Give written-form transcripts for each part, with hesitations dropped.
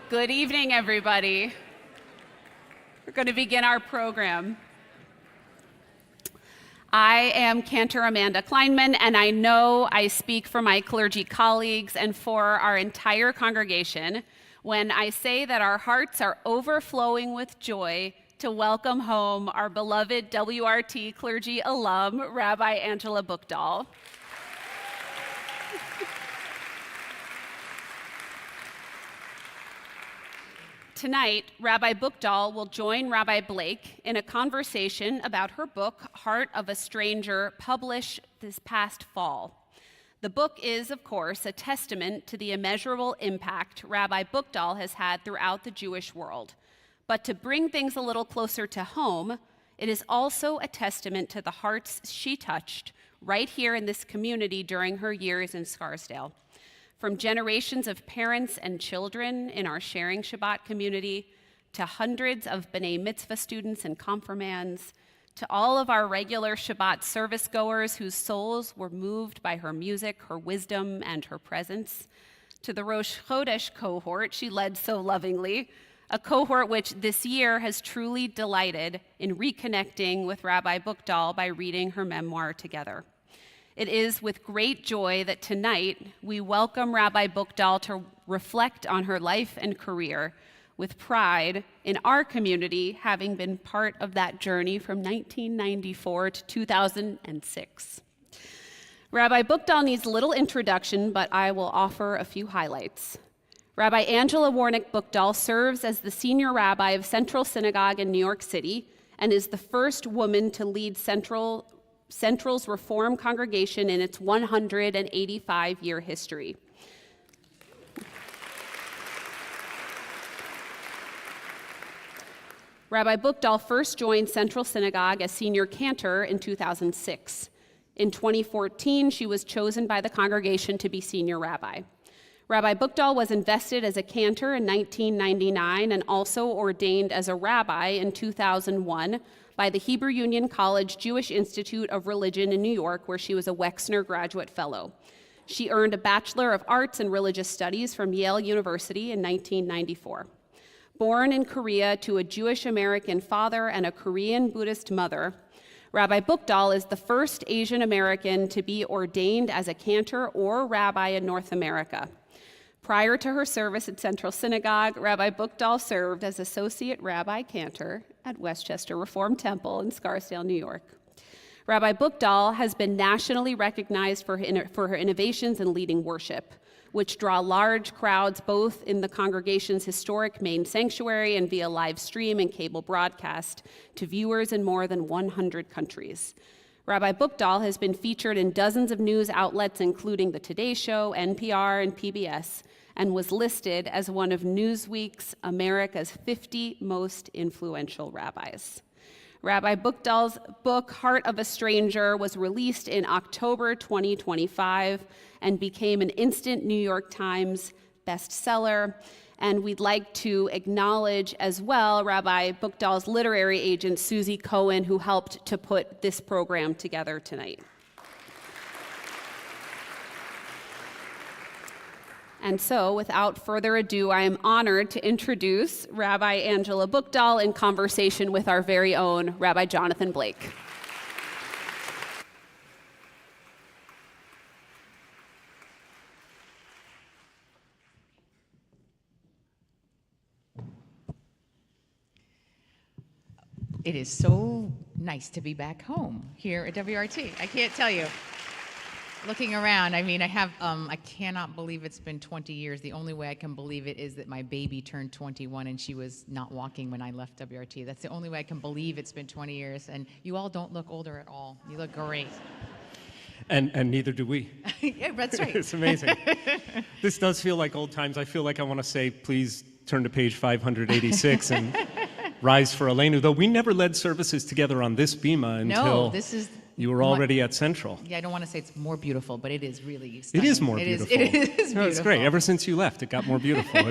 Good evening, everybody. We're going to begin our program. I am Cantor Amanda Kleinman, and I know I speak for my clergy colleagues and for our entire congregation when I say that our hearts are overflowing with joy to welcome home our beloved WRT clergy alum, Rabbi Angela Buchdahl. Tonight, Rabbi Buchdahl will join Rabbi Blake in a conversation about her book, Heart of a Stranger, published this past fall. The book is, of course, a testament to the immeasurable impact Rabbi Buchdahl has had throughout the Jewish world. But to bring things a little closer to home, it is also a testament to the hearts she touched right here in this community during her years in Scarsdale. From generations of parents and children in our Sharing Shabbat community, to hundreds of B'nai Mitzvah students and confirmands, to all of our regular Shabbat service goers whose souls were moved by her music, her wisdom, and her presence, to the Rosh Chodesh cohort she led so lovingly, a cohort which this year has truly delighted in reconnecting with Rabbi Buchdahl by reading her memoir together. It is with great joy that tonight we welcome Rabbi Buchdahl to reflect on her life and career with pride in our community, having been part of that journey from 1994 to 2006. Rabbi Buchdahl needs little introduction, but I will offer a few highlights. Rabbi Angela Warnick Buchdahl serves as the senior rabbi of Central Synagogue in New York City and is the first woman to lead Central's Reform congregation in its 185-year history. Rabbi Buchdahl first joined Central Synagogue as senior cantor in 2006. In 2014, she was chosen by the congregation to be senior rabbi. Rabbi Buchdahl was invested as a cantor in 1999 and also ordained as a rabbi in 2001 by the Hebrew Union College Jewish Institute of Religion in New York, where she was a Wexner Graduate Fellow. She earned a Bachelor of Arts in Religious Studies from Yale University in 1994. Born in Korea to a Jewish American father and a Korean Buddhist mother, Rabbi Buchdahl is the first Asian American to be ordained as a cantor or rabbi in North America. Prior to her service at Central Synagogue, Rabbi Buchdahl served as Associate Rabbi Cantor at Westchester Reform Temple in Scarsdale, New York. Rabbi Buchdahl has been nationally recognized for her innovations in leading worship, which draw large crowds both in the congregation's historic main sanctuary and via live stream and cable broadcast to viewers in more than 100 countries. Rabbi Buchdahl has been featured in dozens of news outlets, including The Today Show, NPR, and PBS, and was listed as one of Newsweek's America's 50 most influential rabbis. Rabbi Buchdahl's book, Heart of a Stranger, was released in October 2025 and became an instant New York Times bestseller. And we'd like to acknowledge as well Rabbi Buchdahl's literary agent, Susie Cohen, who helped to put this program together tonight. And so, without further ado, I am honored to introduce Rabbi Angela Buchdahl in conversation with our very own Rabbi Jonathan Blake. It is so nice to be back home here at WRT. I can't tell you. Looking around, I mean, I cannot believe it's been 20 years. The only way I can believe it is that my baby turned 21 and she was not walking when I left WRT. That's the only way I can believe it's been 20 years. And you all don't look older at all. You look great. And neither do we. Yeah, that's right. It's amazing. This does feel like old times. I feel like I want to say, please turn to page 586 and rise for Aleinu. Though we never led services together on this bima until you were already at Central. Yeah, I don't want to say it's more beautiful, but it is really stunning. It is more beautiful. It is beautiful. No, it's great. Ever since you left, it got more beautiful.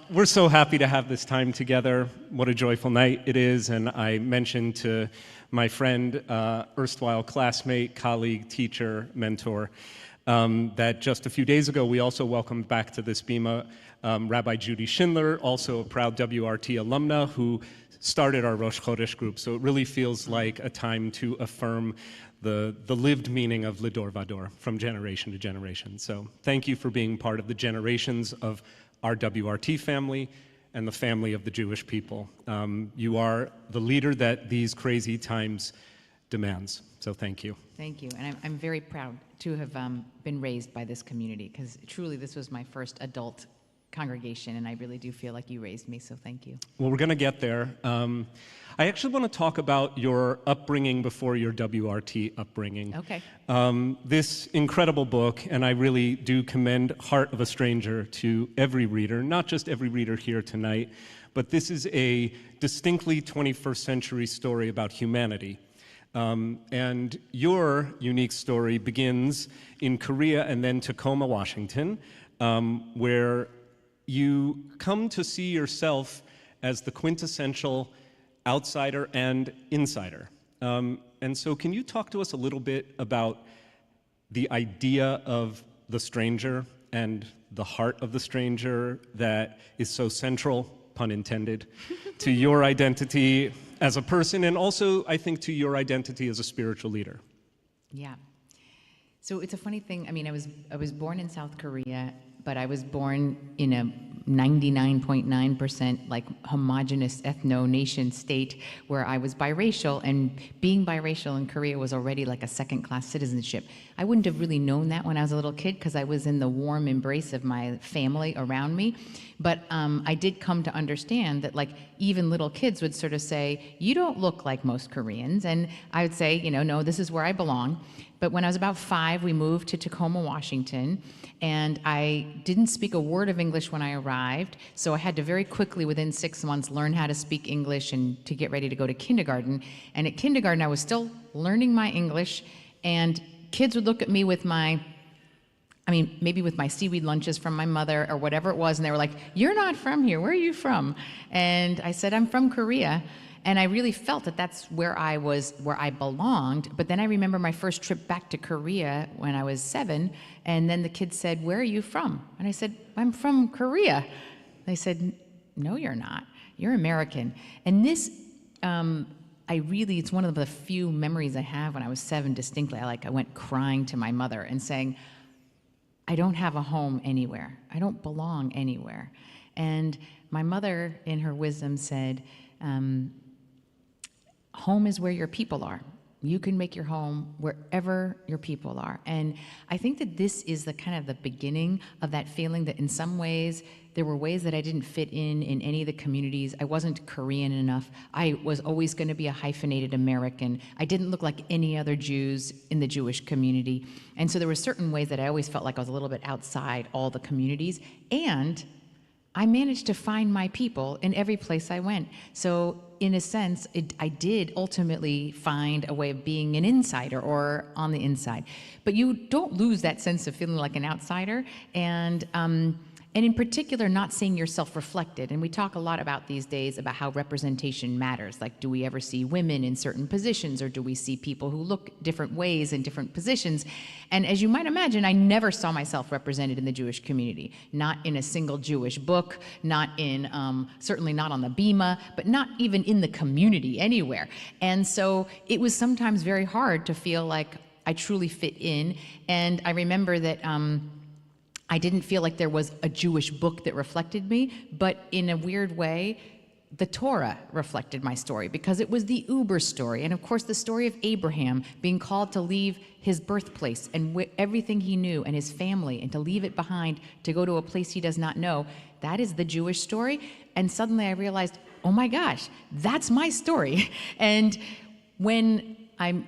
We're so happy to have this time together. What a joyful night it is. And I mentioned to my friend, erstwhile classmate, colleague, teacher, mentor, that just a few days ago we also welcomed back to this bima Rabbi Judy Schindler, also a proud WRT alumna who started our Rosh Chodesh group. So it really feels like a time to affirm the lived meaning of Lidor Vador from generation to generation. So thank you for being part of the generations of our WRT family and the family of the Jewish people. You are the leader that these crazy times demands. So thank you. Thank you. And I'm very proud to have been raised by this community, because truly this was my first adult congregation, and I really do feel like you raised me, so thank you. Well, we're going to get there. I actually want to talk about your upbringing before your WRT upbringing. Okay. This incredible book, and I really do commend Heart of a Stranger to every reader, not just every reader here tonight, but this is a distinctly 21st century story about humanity. And your unique story begins in Korea and then Tacoma, Washington, where you come to see yourself as the quintessential outsider and insider. And so can you talk to us a little bit about the idea of the stranger and the heart of the stranger that is so central, pun intended, to your identity as a person, and also, I think, to your identity as a spiritual leader? Yeah. So it's a funny thing. I mean, I was born in South Korea, but I was born in a 99.9% like homogenous ethno-nation state where I was biracial, and being biracial in Korea was already like a second-class citizenship. I wouldn't have really known that when I was a little kid because I was in the warm embrace of my family around me. But I did come to understand that like even little kids would sort of say, you don't look like most Koreans. And I would say, you know, no, this is where I belong. But when I was about 5, we moved to Tacoma, Washington, and I didn't speak a word of English when I arrived, so I had to very quickly, within 6 months, learn how to speak English and to get ready to go to kindergarten. And at kindergarten, I was still learning my English, and kids would look at me with maybe with my seaweed lunches from my mother or whatever it was, and they were like, "You're not from here, where are you from?" And I said, "I'm from Korea." And I really felt that that's where I belonged. But then I remember my first trip back to Korea when I was 7, and then the kids said, "Where are you from?" And I said, "I'm from Korea." They said, "No, you're not. You're American." And this, it's one of the few memories I have when I was 7 distinctly. I went crying to my mother and saying, "I don't have a home anywhere. I don't belong anywhere." And my mother, in her wisdom, said, home is where your people are. You can make your home wherever your people are. And I think that this is the kind of the beginning of that feeling that in some ways, there were ways that I didn't fit in any of the communities. I wasn't Korean enough. I was always going to be a hyphenated American. I didn't look like any other Jews in the Jewish community. And so there were certain ways that I always felt like I was a little bit outside all the communities. And I managed to find my people in every place I went. So in a sense, I did ultimately find a way of being an insider or on the inside. But you don't lose that sense of feeling like an outsider, and in particular, not seeing yourself reflected. And we talk a lot about these days about how representation matters. Like, do we ever see women in certain positions, or do we see people who look different ways in different positions? And as you might imagine, I never saw myself represented in the Jewish community. Not in a single Jewish book, not in, certainly not on the Bima, but not even in the community anywhere. And so it was sometimes very hard to feel like I truly fit in. And I remember that I didn't feel like there was a Jewish book that reflected me, but in a weird way, the Torah reflected my story, because it was the Uber story. And of course, the story of Abraham being called to leave his birthplace and everything he knew and his family, and to leave it behind to go to a place he does not know. That is the Jewish story. And suddenly I realized, oh my gosh, that's my story. And when I'm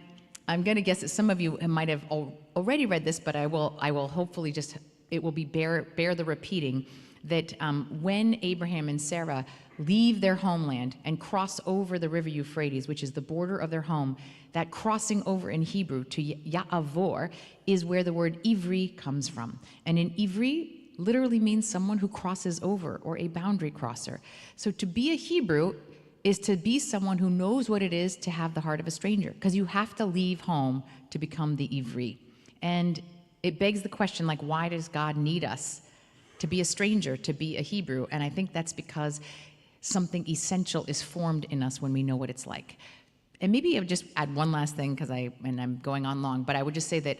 going to guess that some of you might have already read this, but I will hopefully just, it will be bear the repeating, that when Abraham and Sarah leave their homeland and cross over the river Euphrates, which is the border of their home, that crossing over in Hebrew to Ya'avor is where the word Ivri comes from. And in Ivri literally means someone who crosses over, or a boundary crosser. So to be a Hebrew is to be someone who knows what it is to have the heart of a stranger, because you have to leave home to become the Ivri. And it begs the question, like, why does God need us to be a stranger, to be a Hebrew? And I think that's because something essential is formed in us when we know what it's like. And maybe I would just add one last thing, because I'm going on long, but I would just say that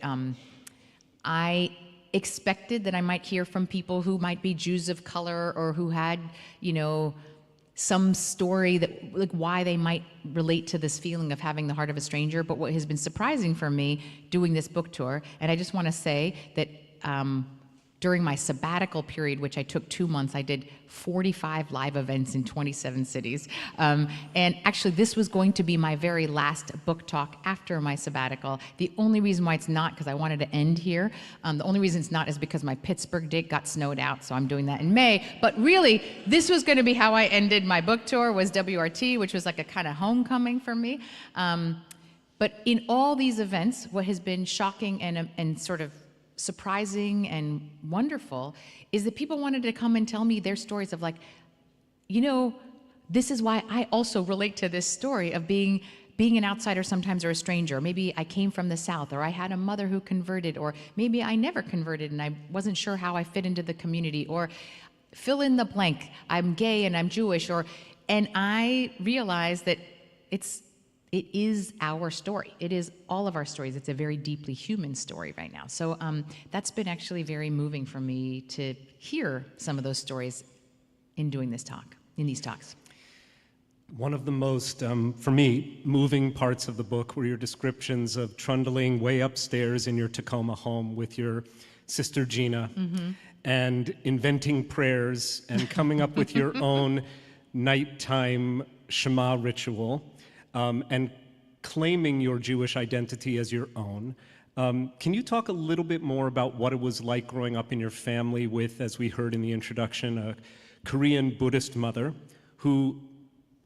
I expected that I might hear from people who might be Jews of color, or who had, some story that, like, why they might relate to this feeling of having the heart of a stranger. But what has been surprising for me doing this book tour, and I just want to say that during my sabbatical period, which I took 2 months, I did 45 live events in 27 cities. And actually, this was going to be my very last book talk after my sabbatical. The only reason why it's not, because I wanted to end here, the only reason it's not is because my Pittsburgh date got snowed out, so I'm doing that in May. But really, this was going to be how I ended my book tour, was WRT, which was like a kind of homecoming for me. But in all these events, what has been shocking and sort of surprising and wonderful is that people wanted to come and tell me their stories of, like, this is why I also relate to this story of being an outsider sometimes, or a stranger. Maybe I came from the South, or I had a mother who converted, or maybe I never converted and I wasn't sure how I fit into the community, or fill in the blank, I'm gay and I'm Jewish, and I realized that it is our story. It is all of our stories. It's a very deeply human story right now. So that's been actually very moving for me to hear some of those stories in these talks. One of the most, for me, moving parts of the book were your descriptions of trundling way upstairs in your Tacoma home with your sister Gina, and inventing prayers and coming up with your own nighttime Shema ritual. And claiming your Jewish identity as your own. Can you talk a little bit more about what it was like growing up in your family with, as we heard in the introduction, a Korean Buddhist mother who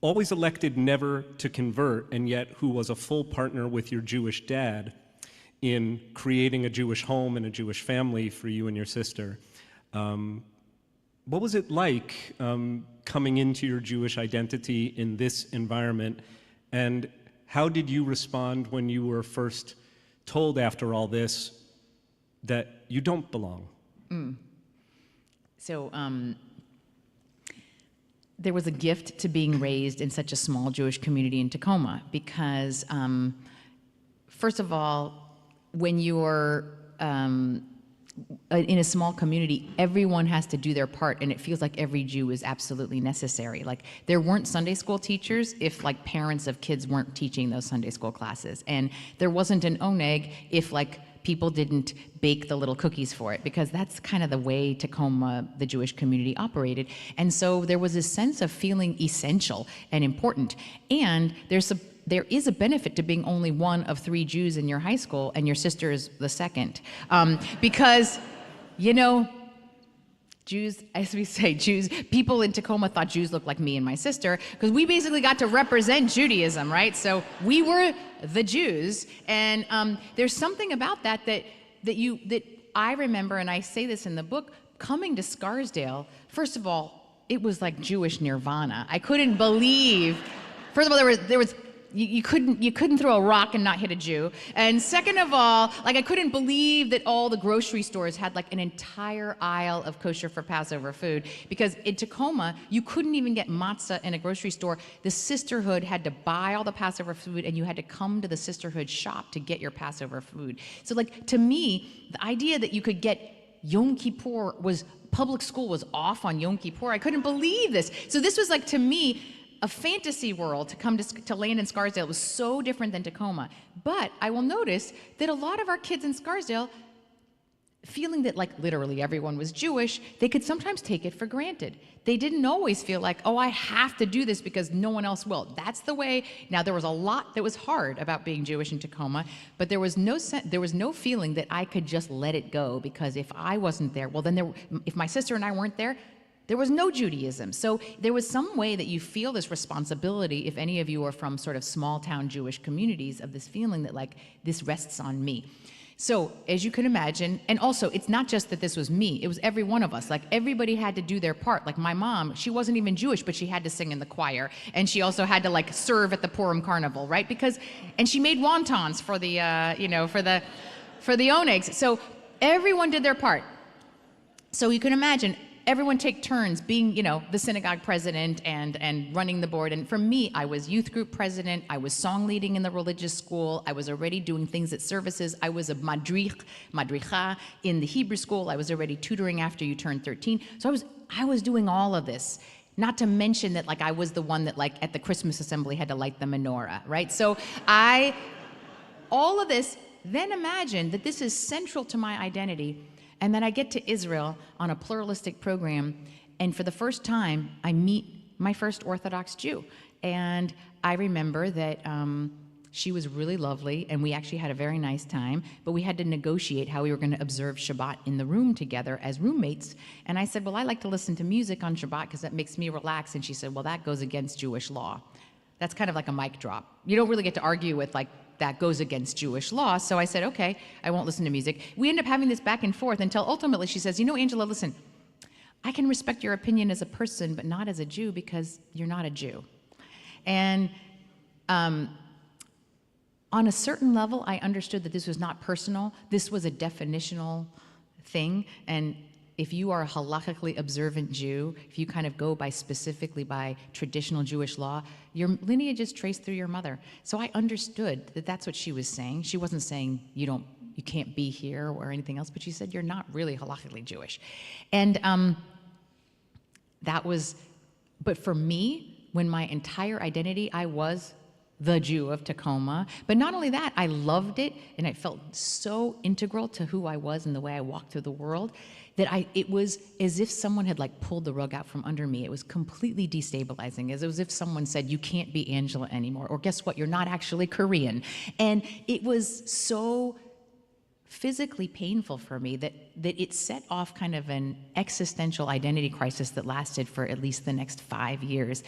always elected never to convert, and yet who was a full partner with your Jewish dad in creating a Jewish home and a Jewish family for you and your sister? What was it like coming into your Jewish identity in this environment? And how did you respond when you were first told, after all this, that you don't belong? So there was a gift to being raised in such a small Jewish community in Tacoma, because first of all, when you're in a small community, everyone has to do their part, and it feels like every Jew is absolutely necessary. Like, there weren't Sunday school teachers if, like, parents of kids weren't teaching those Sunday school classes, and there wasn't an oneg if, like, people didn't bake the little cookies for it, because that's kind of the way Tacoma, the Jewish community, operated. And so there was this sense of feeling essential and important. And there is a benefit to being only one of 3 Jews in your high school, and your sister is the second. Because, Jews, as we say, people in Tacoma thought Jews looked like me and my sister, because we basically got to represent Judaism, right? So we were the Jews, and there's something about that I remember, and I say this in the book, coming to Scarsdale. First of all, it was like Jewish nirvana. I couldn't believe. First of all, there was you couldn't throw a rock and not hit a Jew. And second of all, like, I couldn't believe that all the grocery stores had, like, an entire aisle of kosher for Passover food, because in Tacoma, you couldn't even get matzah in a grocery store. The sisterhood had to buy all the Passover food, and you had to come to the sisterhood shop to get your Passover food. So, like, to me, the idea that you could get Yom Kippur public school was off on Yom Kippur. I couldn't believe this. So this was, like, to me, a fantasy world to come to land in Scarsdale. It was so different than Tacoma. But I will notice that a lot of our kids in Scarsdale, feeling that, like, literally everyone was Jewish, they could sometimes take it for granted. They didn't always feel like, oh, I have to do this because no one else will. That's the way. Now, there was a lot that was hard about being Jewish in Tacoma, but there was no feeling that I could just let it go, because if I wasn't there, well, then if my sister and I weren't there, there was no Judaism. So there was some way that you feel this responsibility, if any of you are from sort of small town Jewish communities, of this feeling that, like, this rests on me. So as you can imagine, and also it's not just that this was me, it was every one of us. Like, everybody had to do their part. Like, my mom, she wasn't even Jewish, but she had to sing in the choir. And she also had to, like, serve at the Purim Carnival, right? And she made wontons for the, for the onegs. So everyone did their part. So you can imagine everyone take turns being, the synagogue president and running the board. And for me, I was youth group president. I was song leading in the religious school. I was already doing things at services. I was a madricha in the Hebrew school. I was already tutoring after you turned 13. So I was doing all of this. Not to mention that, I was the one that, at the Christmas assembly had to light the menorah, right? So all of this, then imagine that this is central to my identity. And then I get to Israel on a pluralistic program, and for the first time, I meet my first Orthodox Jew. And I remember that she was really lovely, and we actually had a very nice time, but we had to negotiate how we were going to observe Shabbat in the room together as roommates. And I said, well, I like to listen to music on Shabbat because that makes me relax. And she said, well, that goes against Jewish law. That's kind of like a mic drop. You don't really get to argue with, that goes against Jewish law. So I said, okay, I won't listen to music. We end up having this back and forth until ultimately she says, Angela, listen, I can respect your opinion as a person, but not as a Jew because you're not a Jew. And on a certain level, I understood that this was not personal. This was a definitional thing. And if you are a halakhically observant Jew, if you kind of go specifically by traditional Jewish law, your lineage is traced through your mother. So I understood that that's what she was saying. She wasn't saying you can't be here or anything else, but she said you're not really halakhically Jewish. And but for me, when my entire identity, I was the Jew of Tacoma. But not only that, I loved it, and it felt so integral to who I was and the way I walked through the world that it was as if someone had pulled the rug out from under me. It was completely destabilizing, as if someone said, you can't be Angela anymore, or guess what, you're not actually Korean. And it was so physically painful for me that it set off kind of an existential identity crisis that lasted for at least the next 5 years.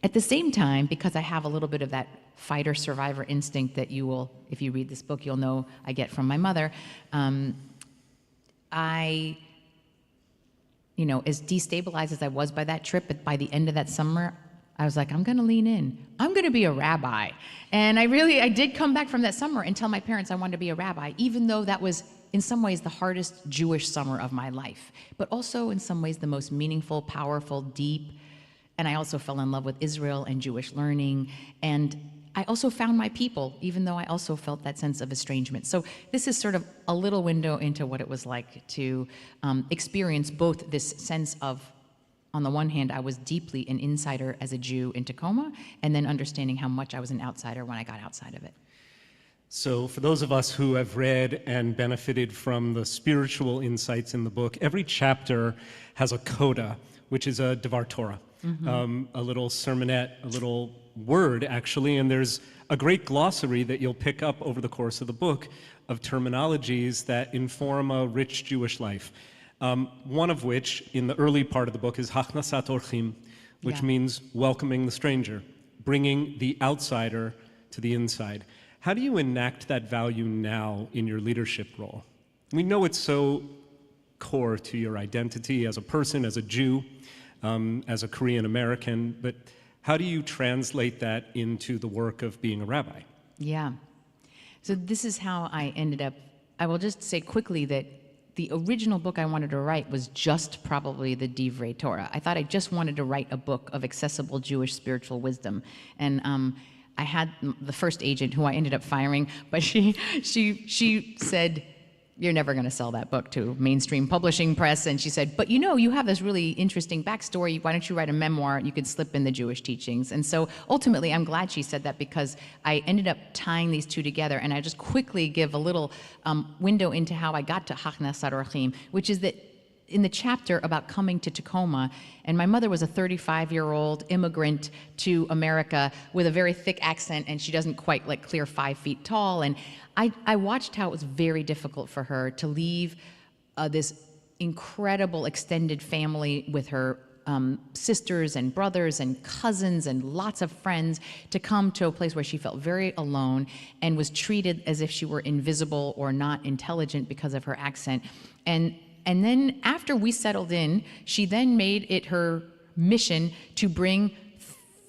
At the same time, because I have a little bit of that fighter-survivor instinct that you will, if you read this book, you'll know I get from my mother, as destabilized as I was by that trip, by the end of that summer, I was like, I'm going to lean in. I'm going to be a rabbi. And I did come back from that summer and tell my parents I wanted to be a rabbi, even though that was, in some ways, the hardest Jewish summer of my life, but also in some ways the most meaningful, powerful, deep. And I also fell in love with Israel and Jewish learning. And I also found my people, even though I also felt that sense of estrangement. So this is sort of a little window into what it was like to experience both this sense of, on the one hand, I was deeply an insider as a Jew in Tacoma, and then understanding how much I was an outsider when I got outside of it. So for those of us who have read and benefited from the spiritual insights in the book, every chapter has a coda, which is a Devar Torah. A little sermonette, a little word, actually, and there's a great glossary that you'll pick up over the course of the book of terminologies that inform a rich Jewish life. One of which, in the early part of the book, is Hachnasat Orchim, which means welcoming the stranger, bringing the outsider to the inside. How do you enact that value now in your leadership role? We know it's so core to your identity as a person, as a Jew, as a Korean American, but how do you translate that into the work of being a rabbi? Yeah. So this is how I ended up. I will just say quickly that the original book I wanted to write was just probably the Divrei Torah. I thought I just wanted to write a book of accessible Jewish spiritual wisdom. And I had the first agent who I ended up firing, but she said, you're never going to sell that book to mainstream publishing press. And she said, but you have this really interesting backstory. Why don't you write a memoir? You could slip in the Jewish teachings. And so ultimately, I'm glad she said that, because I ended up tying these two together. And I just quickly give a little window into how I got to Hachnasat Orchim, which is that in the chapter about coming to Tacoma, and my mother was a 35-year-old immigrant to America with a very thick accent, and she doesn't quite clear 5 feet tall. And I watched how it was very difficult for her to leave this incredible extended family with her sisters and brothers and cousins and lots of friends to come to a place where she felt very alone and was treated as if she were invisible or not intelligent because of her accent. And then after we settled in, she then made it her mission to bring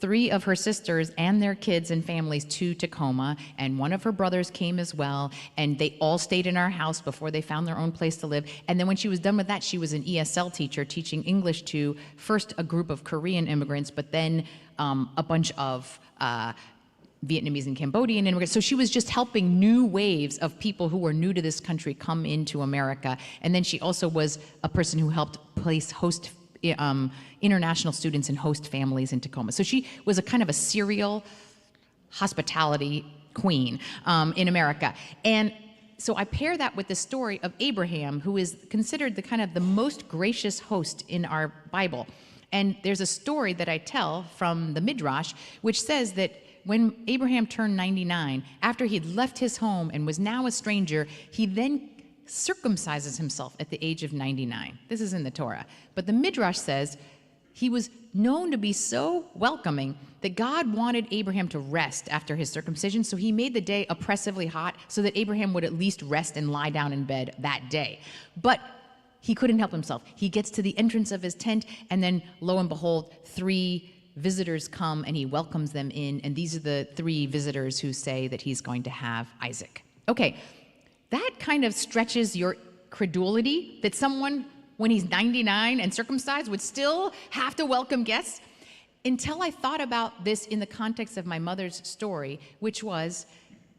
3 of her sisters and their kids and families to Tacoma, and one of her brothers came as well, and they all stayed in our house before they found their own place to live. And then when she was done with that, she was an ESL teacher teaching English to first a group of Korean immigrants, but then a bunch of Vietnamese and Cambodian immigrants. So she was just helping new waves of people who were new to this country come into America. And then she also was a person who helped place international students and host families in Tacoma. So she was a kind of a serial hospitality queen in America. And so I pair that with the story of Abraham, who is considered the kind of the most gracious host in our Bible. And there's a story that I tell from the Midrash, which says that when Abraham turned 99, after he'd left his home and was now a stranger, he then circumcises himself at the age of 99. This is in the Torah. But the Midrash says he was known to be so welcoming that God wanted Abraham to rest after his circumcision, so he made the day oppressively hot so that Abraham would at least rest and lie down in bed that day. But he couldn't help himself. He gets to the entrance of his tent, and then lo and behold, 3 visitors come and he welcomes them in, and these are the 3 visitors who say that he's going to have Isaac. Okay, that kind of stretches your credulity that someone, when he's 99 and circumcised, would still have to welcome guests, until I thought about this in the context of my mother's story, which was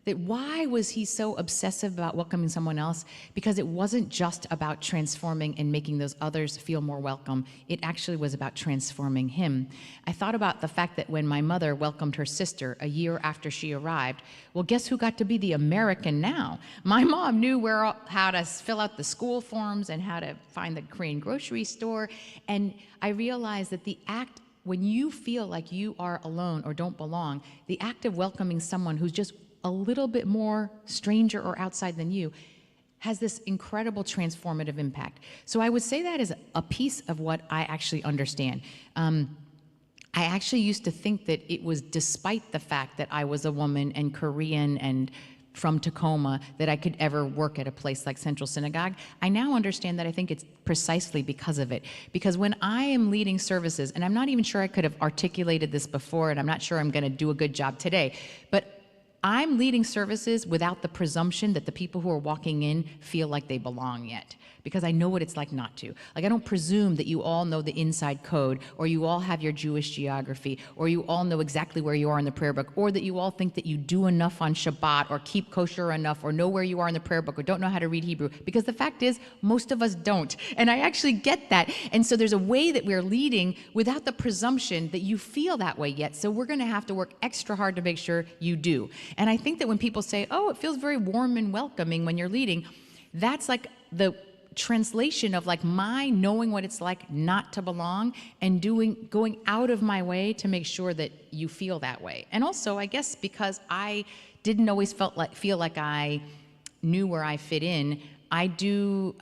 that why was he so obsessive about welcoming someone else? Because it wasn't just about transforming and making those others feel more welcome. It actually was about transforming him. I thought about the fact that when my mother welcomed her sister a year after she arrived, well, guess who got to be the American now? My mom knew how to fill out the school forms and how to find the Korean grocery store. And I realized that the act, when you feel like you are alone or don't belong, the act of welcoming someone who's just a little bit more stranger or outside than you has this incredible transformative impact. So I would say that is a piece of what I actually understand. I actually used to think that it was despite the fact that I was a woman and Korean and from Tacoma that I could ever work at a place like Central Synagogue. I now understand that I think it's precisely because of it. Because when I am leading services, and I'm not even sure I could have articulated this before, and I'm not sure I'm going to do a good job today, but I'm leading services without the presumption that the people who are walking in feel like they belong yet, because I know what it's like not to. Like, I don't presume that you all know the inside code, or you all have your Jewish geography, or you all know exactly where you are in the prayer book, or that you all think that you do enough on Shabbat, or keep kosher enough, or know where you are in the prayer book, or don't know how to read Hebrew, because the fact is, most of us don't. And I actually get that. And so there's a way that we're leading without the presumption that you feel that way yet. So we're going to have to work extra hard to make sure you do. And I think that when people say, oh, it feels very warm and welcoming when you're leading, that's like the translation of like my knowing what it's like not to belong and going out of my way to make sure that you feel that way. And also, I guess because I didn't always feel like I knew where I fit in, I do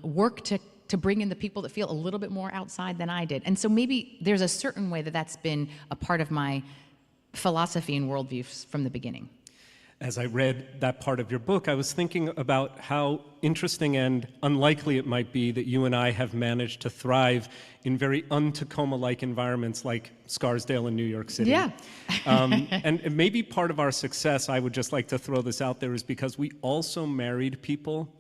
work to bring in the people that feel a little bit more outside than I did. And so maybe there's a certain way that that's been a part of my philosophy and worldview from the beginning. As I read that part of your book, I was thinking about how interesting and unlikely it might be that you and I have managed to thrive in very un-Tacoma-like environments like Scarsdale in New York City. Yeah. And maybe part of our success, I would just like to throw this out there, is because we also married people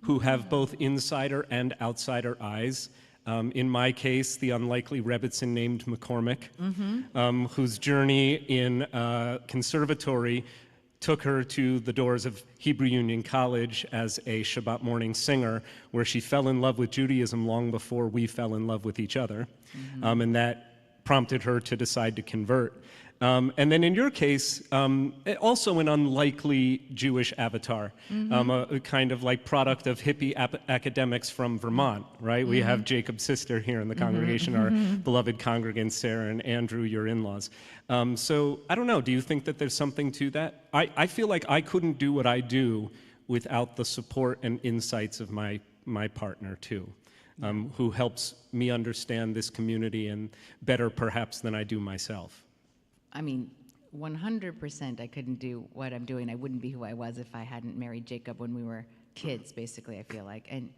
who have both insider and outsider eyes. In my case, the unlikely Rebbitzin named McCormick, whose journey in conservatory took her to the doors of Hebrew Union College as a Shabbat morning singer, where she fell in love with Judaism long before we fell in love with each other. And that prompted her to decide to convert. And then in your case, also an unlikely Jewish avatar, a kind of like product of hippie academics from Vermont, right? We have Jacob's sister here in the congregation, our beloved congregants, Sarah and Andrew, your in-laws. So I don't know, do you think that there's something to that? I feel like I couldn't do what I do without the support and insights of my partner too, who helps me understand this community and better perhaps than I do myself. I mean, 100% I couldn't do what I'm doing. I wouldn't be who I was if I hadn't married Jacob when we were kids, basically, I feel like. And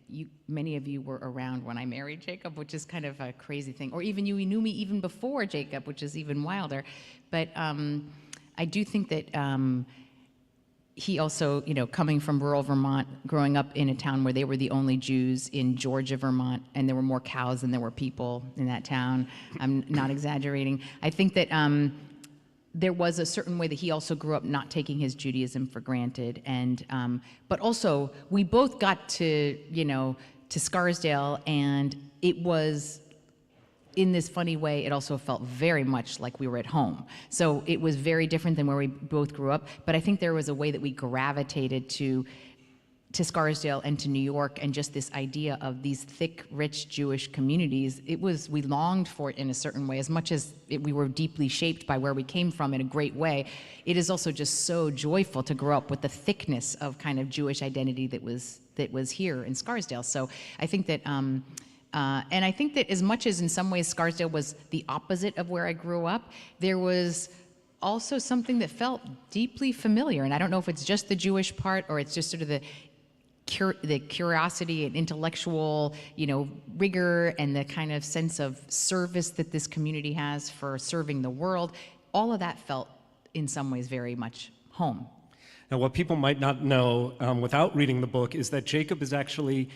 many of you were around when I married Jacob, which is kind of a crazy thing. Or even you knew me even before Jacob, which is even wilder. But I do think that he also, coming from rural Vermont, growing up in a town where they were the only Jews in Georgia, Vermont, and there were more cows than there were people in that town. I'm not exaggerating. I think that there was a certain way that he also grew up not taking his Judaism for granted. And, but also, we both got to Scarsdale, and it was, in this funny way, it also felt very much like we were at home. So it was very different than where we both grew up, but I think there was a way that we gravitated to Scarsdale and to New York, and just this idea of these thick, rich Jewish communities. We longed for it in a certain way, as much as we were deeply shaped by where we came from in a great way. It is also just so joyful to grow up with the thickness of kind of Jewish identity that was here in Scarsdale. So I think that, and I think that as much as in some ways Scarsdale was the opposite of where I grew up, there was also something that felt deeply familiar. And I don't know if it's just the Jewish part, or it's just sort of the curiosity and intellectual, rigor, and the kind of sense of service that this community has for serving the world. All of that felt, in some ways, very much home. Now, what people might not know without reading the book is that Jacob is actually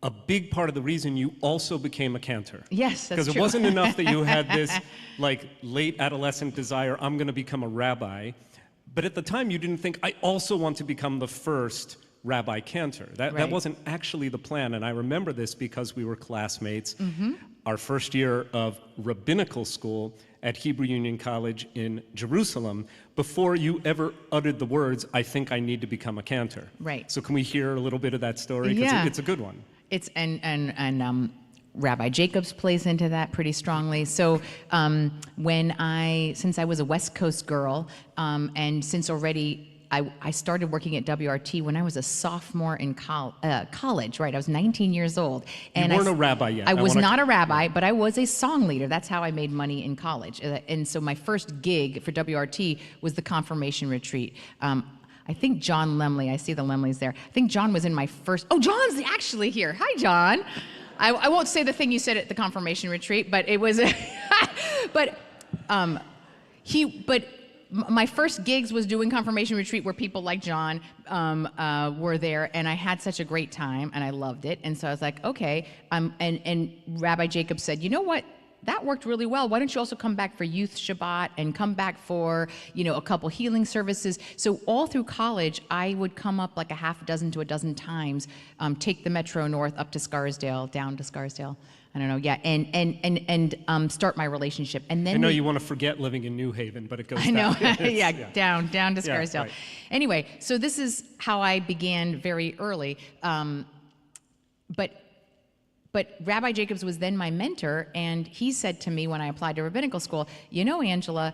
a big part of the reason you also became a cantor. Yes, that's true. Because it wasn't enough that you had this late adolescent desire, I'm going to become a rabbi, but at the time you didn't think, I also want to become the first Rabbi Cantor. That wasn't actually the plan, and I remember this because we were classmates. Our first year of rabbinical school at Hebrew Union College in Jerusalem, before you ever uttered the words, I think I need to become a cantor. Right. So can we hear a little bit of that story? Yeah. It's a good one. It's and Rabbi Jacobs plays into that pretty strongly. So since I was a West Coast girl, and since already I started working at WRT when I was a sophomore in college, right? I was 19 years old. And you weren't a rabbi yet. I was not a rabbi, but I was a song leader. That's how I made money in college. And so my first gig for WRT was the confirmation retreat. I think John Lemley, I see the Lemleys there. I think John was in my first, John's actually here. Hi, John. I won't say the thing you said at the confirmation retreat, but it was, my first gigs was doing confirmation retreat where people like John were there, and I had such a great time, and I loved it. And so I was like, okay. And Rabbi Jacob said, you know what? That worked really well. Why don't you also come back for Youth Shabbat and come back for, a couple healing services? So all through college, I would come up like a half a dozen to a dozen times, take the Metro North up to Scarsdale, down to Scarsdale. I don't know, yeah, and start my relationship. And then I know you want to forget living in New Haven, but it goes I know, down. down to Scarsdale. Right. Anyway, so this is how I began very early. But Rabbi Jacobs was then my mentor, and he said to me when I applied to rabbinical school, Angela,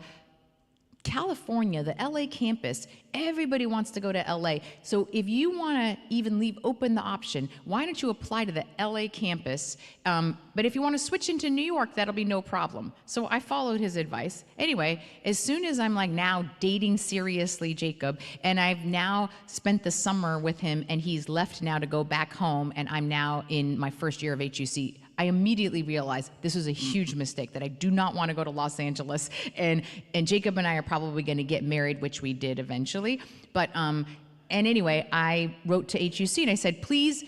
California, the LA campus, everybody wants to go to LA. So if you want to even leave open the option, why don't you apply to the LA campus? But if you want to switch into New York, that'll be no problem. So I followed his advice. Anyway, as soon as I'm now dating seriously Jacob, and I've now spent the summer with him, and he's left now to go back home, and I'm now in my first year of HUC, I immediately realized this was a huge mistake, that I do not want to go to Los Angeles. And Jacob and I are probably going to get married, which we did eventually. But, and anyway, I wrote to HUC and I said, please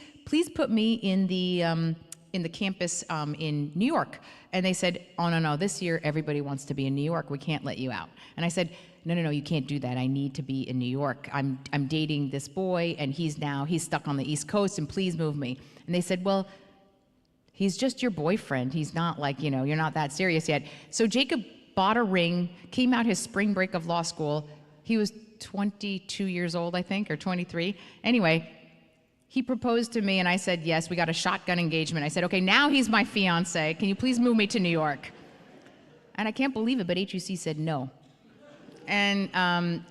put me in the campus in New York. And they said, oh, no, this year everybody wants to be in New York. We can't let you out. And I said, no, you can't do that. I need to be in New York. I'm dating this boy, and he's stuck on the East Coast, and please move me. And they said, well, he's just your boyfriend. He's not you're not that serious yet. So Jacob bought a ring, came out his spring break of law school. He was 22 years old, I think, or 23. Anyway, he proposed to me, and I said yes. We got a shotgun engagement. I said, okay, now he's my fiance. Can you please move me to New York? And I can't believe it, but HUC said no. And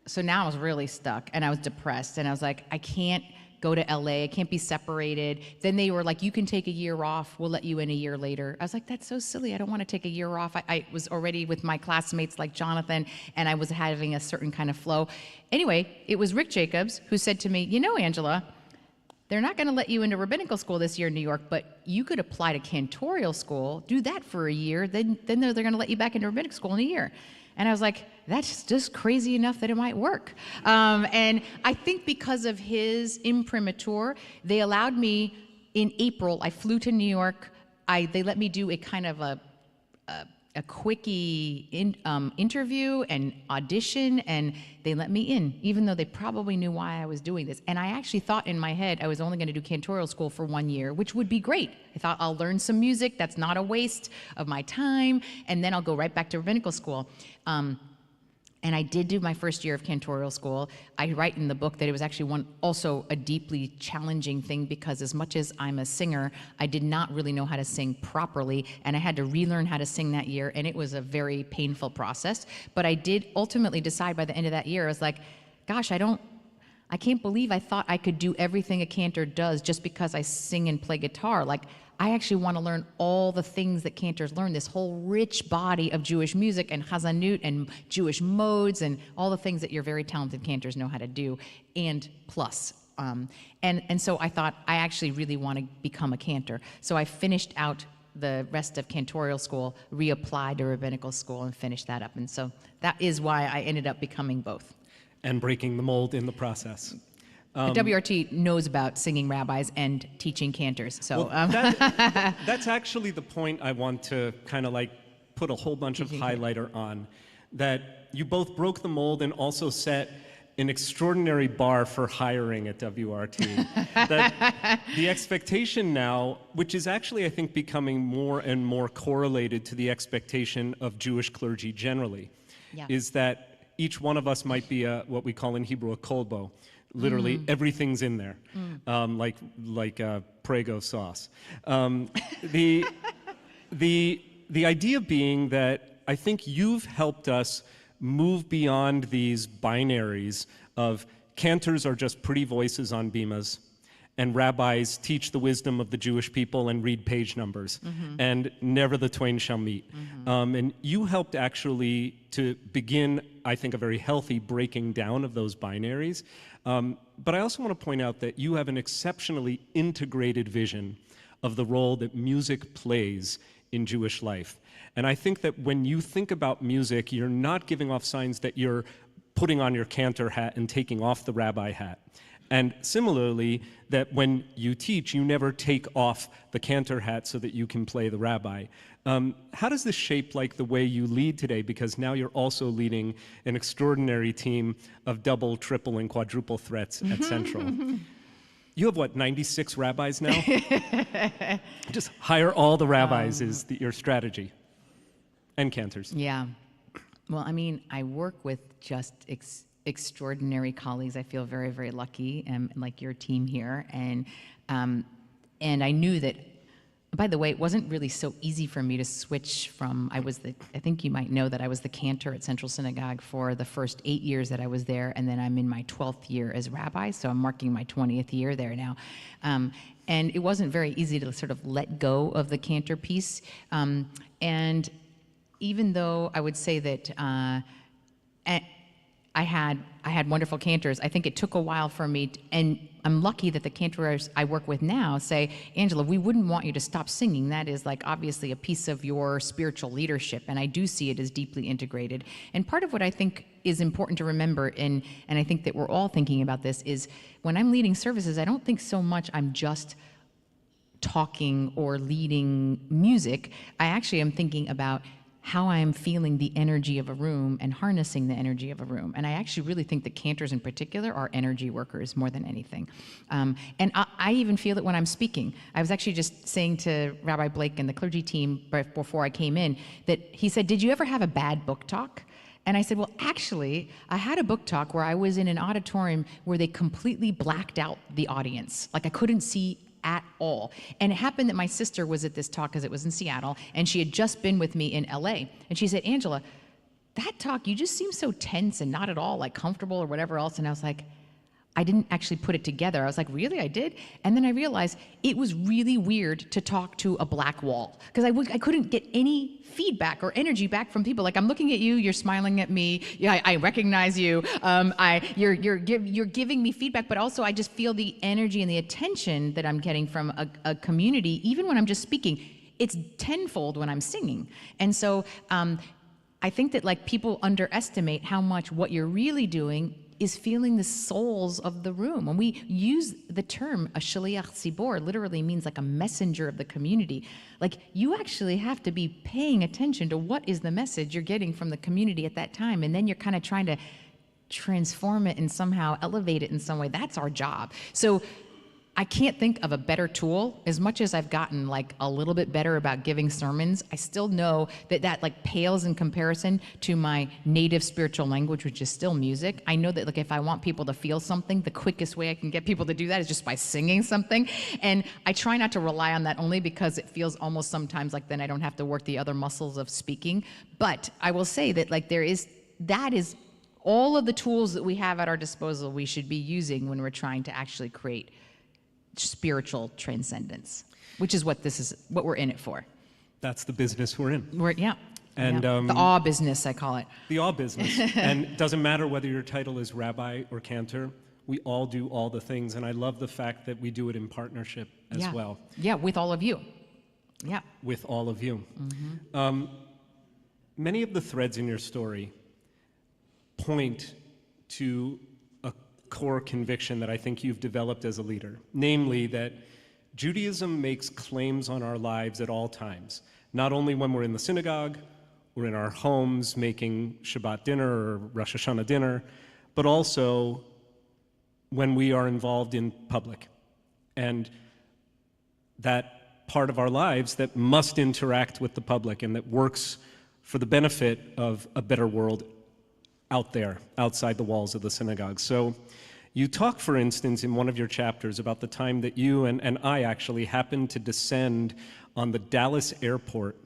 so now I was really stuck, and I was depressed, and I was like, I can't go to LA. I can't be separated. Then they were like, you can take a year off. We'll let you in a year later. I was like, that's so silly. I don't want to take a year off. I was already with my classmates like Jonathan, and I was having a certain kind of flow. Anyway, it was Rick Jacobs who said to me, you know, Angela, they're not going to let you into rabbinical school this year in New York, but you could apply to cantorial school, do that for a year, then they're going to let you back into rabbinical school in a year. And I was like, that's just crazy enough that it might work. And I think because of his imprimatur, they allowed me in April. I flew to New York. They let me do a kind of a quickie interview and audition, and they let me in, even though they probably knew why I was doing this. And I actually thought in my head I was only going to do cantorial school for 1 year, which would be great. I thought I'll learn some music. That's not a waste of my time, and then I'll go right back to rabbinical school. And I did do my first year of cantorial school. I write in the book that it was actually also a deeply challenging thing, because as much as I'm a singer, I did not really know how to sing properly, and I had to relearn how to sing that year, and it was a very painful process. But I did ultimately decide by the end of that year, I was like, gosh, I can't believe I thought I could do everything a cantor does just because I sing and play guitar. Like, I actually want to learn all the things that cantors learn, this whole rich body of Jewish music and chazanut and Jewish modes and all the things that your very talented cantors know how to do, and plus. And so I thought, I actually really want to become a cantor. So I finished out the rest of cantorial school, reapplied to rabbinical school, and finished that up. And so that is why I ended up becoming both. And breaking the mold in the process. WRT knows about singing rabbis and teaching cantors. So well, that's actually the point I want to kind of like put a whole bunch of highlighter on, that you both broke the mold and also set an extraordinary bar for hiring at WRT. That the expectation now, which is actually, I think, becoming more and more correlated to the expectation of Jewish clergy generally, is that each one of us might be what we call in Hebrew a kolbo. Literally, everything's in there, like Prego sauce. The idea being that I think you've helped us move beyond these binaries of cantors are just pretty voices on bimas, and rabbis teach the wisdom of the Jewish people and read page numbers, and never the twain shall meet. And you helped actually to begin, I think, a very healthy breaking down of those binaries. But I also want to point out that you have an exceptionally integrated vision of the role that music plays in Jewish life. And I think that when you think about music, you're not giving off signs that you're putting on your cantor hat and taking off the rabbi hat. And similarly, that when you teach, you never take off the cantor hat so that you can play the rabbi. How does this shape like the way you lead today? Because now you're also leading an extraordinary team of double, triple, and quadruple threats at Central. You have what, 96 rabbis now? Just hire all the rabbis is your strategy. And cantors. Yeah. Well, I mean, I work with just extraordinary colleagues. I feel very, very lucky, like your team here. And I knew that, by the way, it wasn't really so easy for me to switch from, I think you might know that I was the cantor at Central Synagogue for the first 8 years that I was there, and then I'm in my 12th year as rabbi, so I'm marking my 20th year there now. And it wasn't very easy to sort of let go of the cantor piece. And even though I would say that I had wonderful cantors, I think it took a while for me, and I'm lucky that the cantors I work with now say, Angela, we wouldn't want you to stop singing. That is like obviously a piece of your spiritual leadership, and I do see it as deeply integrated. And part of what I think is important to remember, and I think that we're all thinking about this, is when I'm leading services, I don't think so much I'm just talking or leading music. I actually am thinking about how I'm feeling the energy of a room and harnessing the energy of a room. And I actually really think that cantors in particular are energy workers more than anything. And I even feel it when I'm speaking. I was actually just saying to Rabbi Blake and the clergy team before I came in that he said, did you ever have a bad book talk? And I said, well, actually, I had a book talk where I was in an auditorium where they completely blacked out the audience. Like I couldn't see at all. And it happened that my sister was at this talk because it was in Seattle, and she had just been with me in LA. And she said, Angela, that talk, you just seem so tense and not at all like comfortable or whatever else. And I was like, I didn't actually put it together. I was like, really? I did? And then I realized it was really weird to talk to a black wall because I couldn't get any feedback or energy back from people. Like, I'm looking at you, you're smiling at me, yeah, I recognize you, you're giving me feedback, but also I just feel the energy and the attention that I'm getting from a community, even when I'm just speaking. It's tenfold when I'm singing. And so I think that like people underestimate how much what you're really doing is feeling the souls of the room. When we use the term a shaliach tzibor, literally means like a messenger of the community. Like, you actually have to be paying attention to what is the message you're getting from the community at that time, and then you're kind of trying to transform it and somehow elevate it in some way. That's our job. So I can't think of a better tool. As much as I've gotten like a little bit better about giving sermons, I still know that like pales in comparison to my native spiritual language, which is still music. I know that like if I want people to feel something, the quickest way I can get people to do that is just by singing something. And I try not to rely on that only because it feels almost sometimes like then I don't have to work the other muscles of speaking. But I will say that like that is all of the tools that we have at our disposal we should be using when we're trying to actually create spiritual transcendence, which is what we're in it for. That's the business we're in. Yeah. And yeah. The awe business, I call it. The awe business. And it doesn't matter whether your title is rabbi or cantor, we all do all the things. And I love the fact that we do it in partnership as well. Yeah, with all of you. Yeah. With all of you. Mm-hmm. Many of the threads in your story point to a core conviction that I think you've developed as a leader, namely that Judaism makes claims on our lives at all times, not only when we're in the synagogue or in our homes making Shabbat dinner or Rosh Hashanah dinner, but also when we are involved in public. And that part of our lives that must interact with the public and that works for the benefit of a better world out there, outside the walls of the synagogue. So you talk, for instance, in one of your chapters about the time that you and I actually happened to descend on the Dallas airport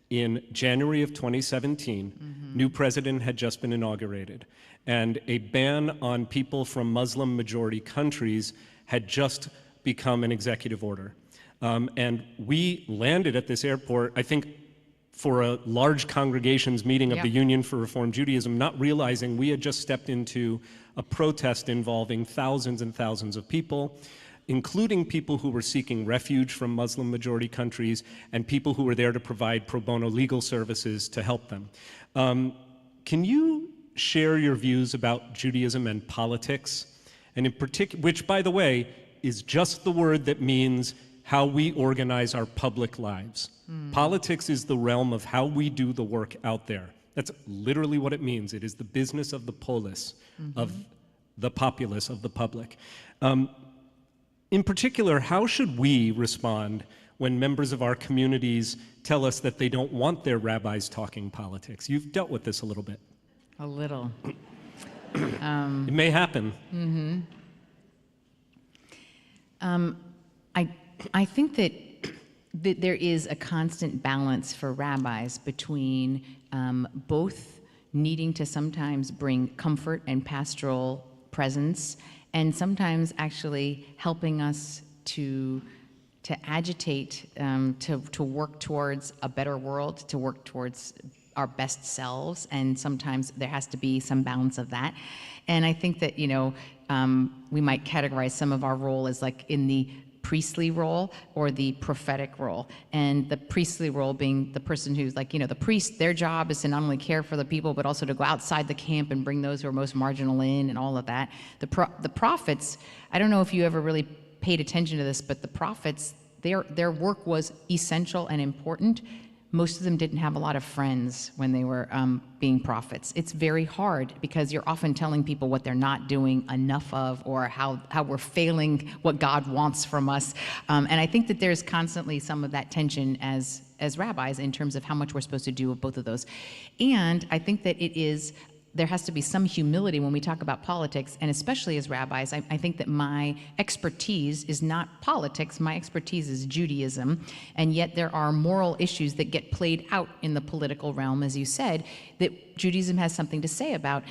in January of 2017. Mm-hmm. New president had just been inaugurated, and a ban on people from Muslim-majority countries had just become an executive order. And we landed at this airport, I think, for a large congregations meeting of the Union for Reform Judaism, not realizing we had just stepped into a protest involving thousands and thousands of people, including people who were seeking refuge from Muslim-majority countries and people who were there to provide pro bono legal services to help them. Can you share your views about Judaism and politics, and in particular, which, by the way, is just the word that means how we organize our public lives. Politics is the realm of how we do the work out there. That's literally what it means. It is the business of the polis, of the populace, of the public. In particular, how should we respond when members of our communities tell us that they don't want their rabbis talking politics? You've dealt with this a little bit. A little. It may happen. I think that there is a constant balance for rabbis between both needing to sometimes bring comfort and pastoral presence, and sometimes actually helping us to agitate, to work towards a better world, to work towards our best selves, and sometimes there has to be some balance of that. And I think that, we might categorize some of our role as like in the priestly role or the prophetic role. And the priestly role being the person who's like, the priest, their job is to not only care for the people, but also to go outside the camp and bring those who are most marginal in and all of that. The prophets, I don't know if you ever really paid attention to this, but the prophets, their work was essential and important. Most of them didn't have a lot of friends when they were being prophets. It's very hard because you're often telling people what they're not doing enough of, or how we're failing what God wants from us. And I think that there's constantly some of that tension as rabbis in terms of how much we're supposed to do of both of those. And I think that there has to be some humility when we talk about politics, and especially as rabbis, I think that my expertise is not politics, my expertise is Judaism, and yet there are moral issues that get played out in the political realm, as you said, that Judaism has something to say about.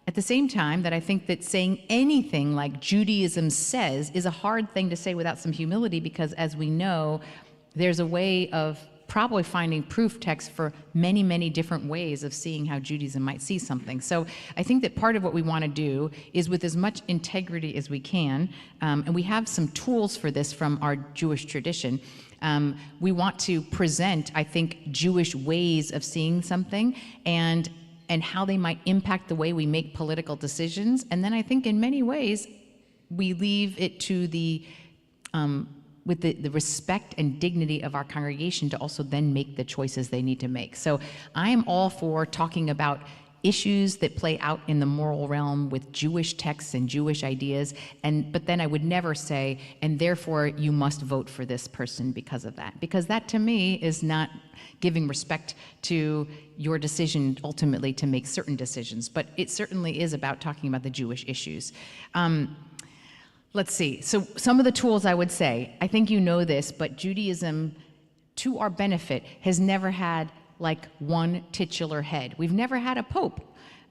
At the same time, that I think that saying anything like Judaism says is a hard thing to say without some humility, because as we know, there's a way of probably finding proof text for many, many different ways of seeing how Judaism might see something. So I think that part of what we want to do is, with as much integrity as we can, and we have some tools for this from our Jewish tradition, we want to present, I think, Jewish ways of seeing something and how they might impact the way we make political decisions. And then I think in many ways, we leave it to with the respect and dignity of our congregation to also then make the choices they need to make. So I am all for talking about issues that play out in the moral realm with Jewish texts and Jewish ideas, but then I would never say, and therefore you must vote for this person because of that. Because that to me is not giving respect to your decision ultimately to make certain decisions, but it certainly is about talking about the Jewish issues. Let's see. So some of the tools I would say, I think you know this, but Judaism, to our benefit, has never had like one titular head. We've never had a pope.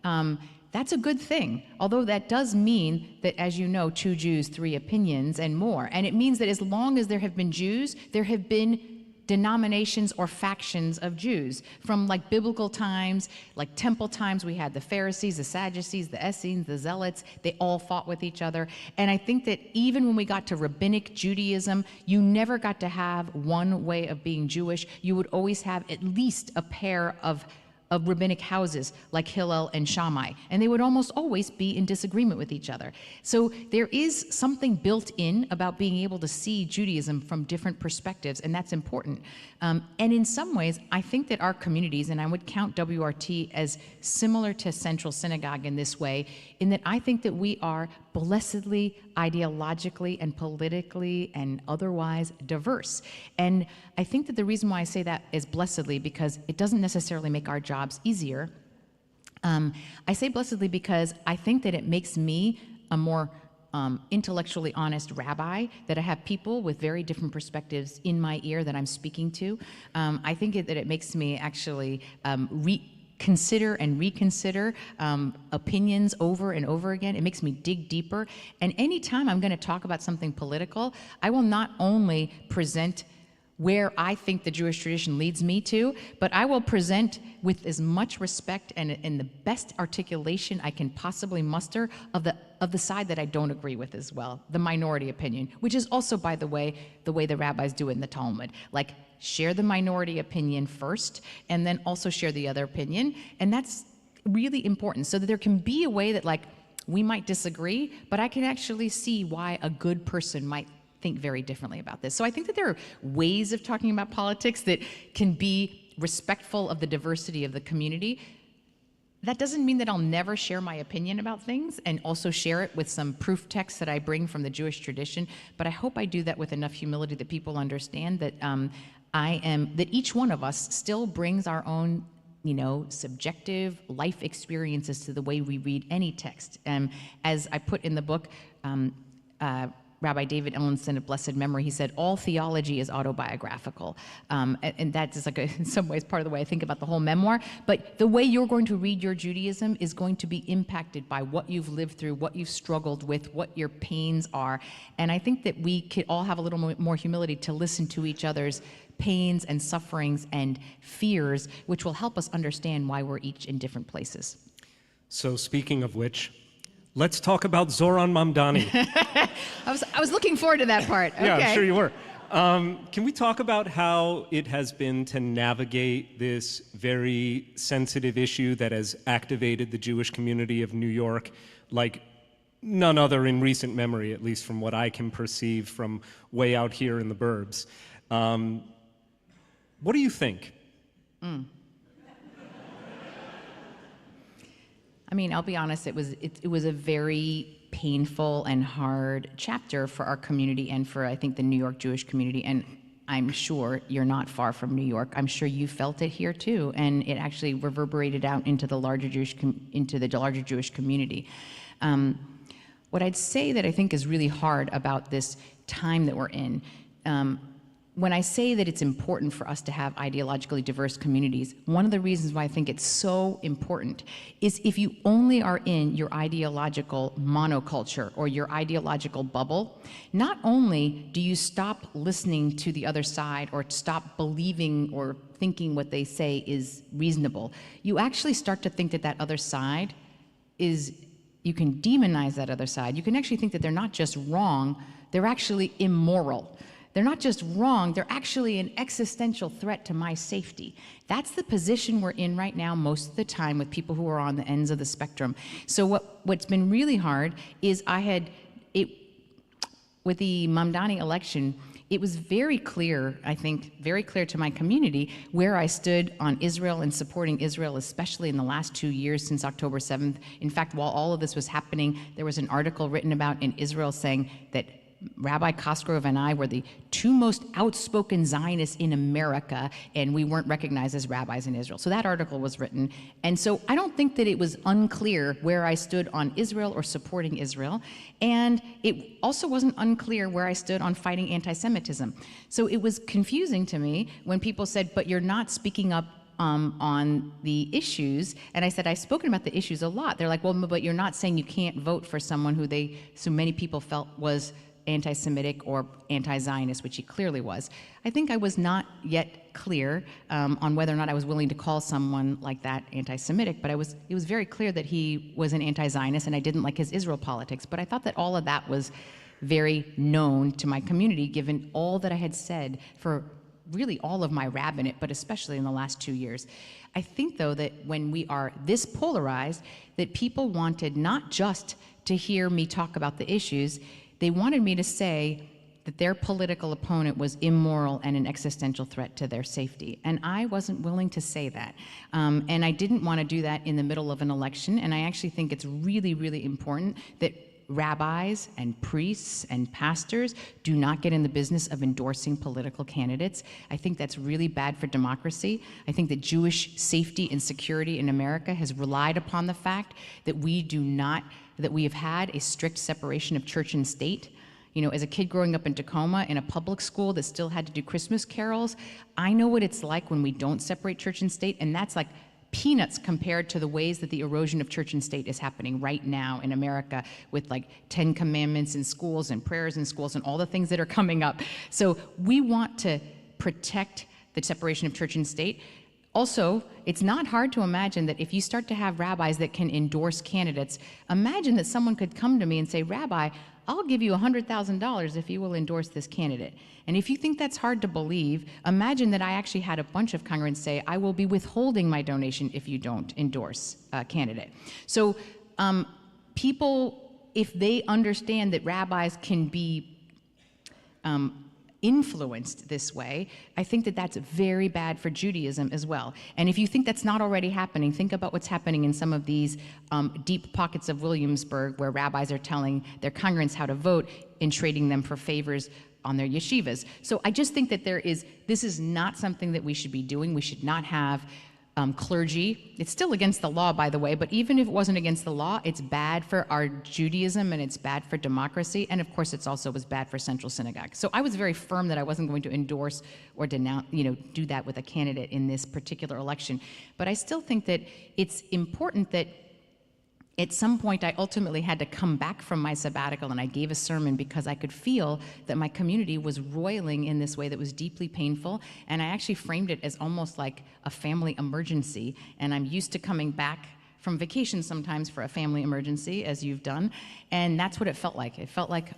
That's a good thing. Although that does mean that, as you know, 2 Jews, 3 opinions and more. And it means that as long as there have been Jews, there have been denominations or factions of Jews. From like biblical times, like temple times, we had the Pharisees, the Sadducees, the Essenes, the Zealots. They all fought with each other. And I think that even when we got to rabbinic Judaism, you never got to have one way of being Jewish. You would always have at least a pair of rabbinic houses like Hillel and Shammai, and they would almost always be in disagreement with each other. So there is something built in about being able to see Judaism from different perspectives, and that's important. And in some ways, I think that our communities, and I would count WRT as similar to Central Synagogue in this way, in that I think that we are blessedly, ideologically, and politically, and otherwise diverse. And I think that the reason why I say that is blessedly, because it doesn't necessarily make our jobs easier. I say blessedly because I think that it makes me a more intellectually honest rabbi, that I have people with very different perspectives in my ear that I'm speaking to. I think that it makes me actually consider and reconsider opinions over and over again. It makes me dig deeper. And anytime I'm going to talk about something political, I will not only present where I think the Jewish tradition leads me to, but I will present with as much respect and the best articulation I can possibly muster of the side that I don't agree with as well, the minority opinion, which is also, by the way the rabbis do it in the Talmud. Like, share the minority opinion first, and then also share the other opinion. And that's really important, so that there can be a way that, like, we might disagree, but I can actually see why a good person might think very differently about this. So I think that there are ways of talking about politics that can be respectful of the diversity of the community. That doesn't mean that I'll never share my opinion about things and also share it with some proof texts that I bring from the Jewish tradition, but I hope I do that with enough humility that people understand that that each one of us still brings our own subjective life experiences to the way we read any text. As I put in the book, Rabbi David Ellenson of blessed memory, he said, all theology is autobiographical. And that is like in some ways part of the way I think about the whole memoir. But the way you're going to read your Judaism is going to be impacted by what you've lived through, what you've struggled with, what your pains are. And I think that we could all have a little more humility to listen to each other's pains and sufferings and fears, which will help us understand why we're each in different places. So speaking of which, let's talk about Zoran Mamdani. I was looking forward to that part. Okay. Yeah, I'm sure you were. Can we talk about how it has been to navigate this very sensitive issue that has activated the Jewish community of New York like none other in recent memory, at least from what I can perceive from way out here in the burbs? What do you think? I mean, I'll be honest, it was a very painful and hard chapter for our community and for, I think, the New York Jewish community. And I'm sure you're not far from New York. I'm sure you felt it here too, and it actually reverberated out into the larger Jewish community. What I'd say that I think is really hard about this time that we're in, when I say that it's important for us to have ideologically diverse communities, one of the reasons why I think it's so important is if you only are in your ideological monoculture or your ideological bubble, not only do you stop listening to the other side or stop believing or thinking what they say is reasonable, you actually start to think that that other side is, you can demonize that other side. You can actually think that they're not just wrong, they're actually immoral. They're not just wrong, they're actually an existential threat to my safety. That's the position we're in right now most of the time with people who are on the ends of the spectrum. So what's been really hard is with the Mamdani election, it was very clear, I think, very clear to my community where I stood on Israel and supporting Israel, especially in the last 2 years since October 7th. In fact, while all of this was happening, there was an article written about in Israel saying that Rabbi Cosgrove and I were the two most outspoken Zionists in America, and we weren't recognized as rabbis in Israel. So that article was written. And so I don't think that it was unclear where I stood on Israel or supporting Israel. And it also wasn't unclear where I stood on fighting anti-Semitism. So it was confusing to me when people said, but you're not speaking up on the issues. And I said, I've spoken about the issues a lot. They're like, well, but you're not saying you can't vote for someone who so many people felt was anti-Semitic or anti-Zionist, which he clearly was. I think I was not yet clear on whether or not I was willing to call someone like that anti-Semitic, but it was very clear that he was an anti-Zionist and I didn't like his Israel politics. But I thought that all of that was very known to my community, given all that I had said for really all of my rabbinate, but especially in the last 2 years. I think, though, that when we are this polarized, that people wanted not just to hear me talk about the issues, they wanted me to say that their political opponent was immoral and an existential threat to their safety. And I wasn't willing to say that. And I didn't want to do that in the middle of an election. And I actually think it's really, really important that rabbis and priests and pastors do not get in the business of endorsing political candidates. I think that's really bad for democracy. I think that Jewish safety and security in America has relied upon the fact that we have had a strict separation of church and state. You know, as a kid growing up in Tacoma in a public school that still had to do Christmas carols, I know what it's like when we don't separate church and state, and that's like peanuts compared to the ways that the erosion of church and state is happening right now in America with like 10 commandments in schools and prayers in schools and all the things that are coming up. So we want to protect the separation of church and state. Also, it's not hard to imagine that if you start to have rabbis that can endorse candidates, imagine that someone could come to me and say, Rabbi, I'll give you $100,000 if you will endorse this candidate. And if you think that's hard to believe, imagine that I actually had a bunch of congregants say, I will be withholding my donation if you don't endorse a candidate. So people, if they understand that rabbis can be influenced this way, I think that that's very bad for Judaism as well. And if you think that's not already happening, think about what's happening in some of these deep pockets of Williamsburg where rabbis are telling their congregants how to vote and trading them for favors on their yeshivas. So I just think that this is not something that we should be doing. We should not have clergy. It's still against the law, by the way, but even if it wasn't against the law, it's bad for our Judaism and it's bad for democracy, and of course it's also was bad for Central Synagogue. So I was very firm that I wasn't going to endorse or denounce, do that with a candidate in this particular election. But I still think that it's important that at some point, I ultimately had to come back from my sabbatical, and I gave a sermon because I could feel that my community was roiling in this way that was deeply painful, and I actually framed it as almost like a family emergency, and I'm used to coming back from vacation sometimes for a family emergency, as you've done, and that's what it felt like. It felt like,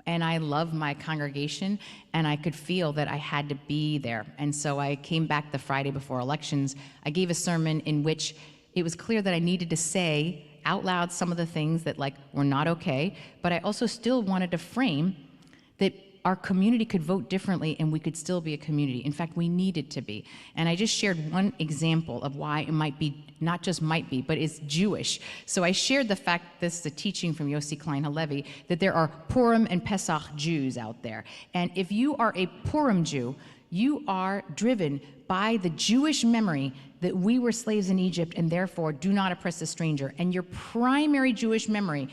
and I love my congregation, and I could feel that I had to be there, and so I came back the Friday before elections. I gave a sermon in which it was clear that I needed to say out loud some of the things that were not okay, but I also still wanted to frame that our community could vote differently and we could still be a community. In fact, we needed to be. And I just shared one example of why it might be, not just might be, but is Jewish. So I shared the fact, this is a teaching from Yossi Klein Halevi, that there are Purim and Pesach Jews out there. And if you are a Purim Jew, you are driven by the Jewish memory that we were slaves in Egypt and therefore do not oppress a stranger. And your primary Jewish memory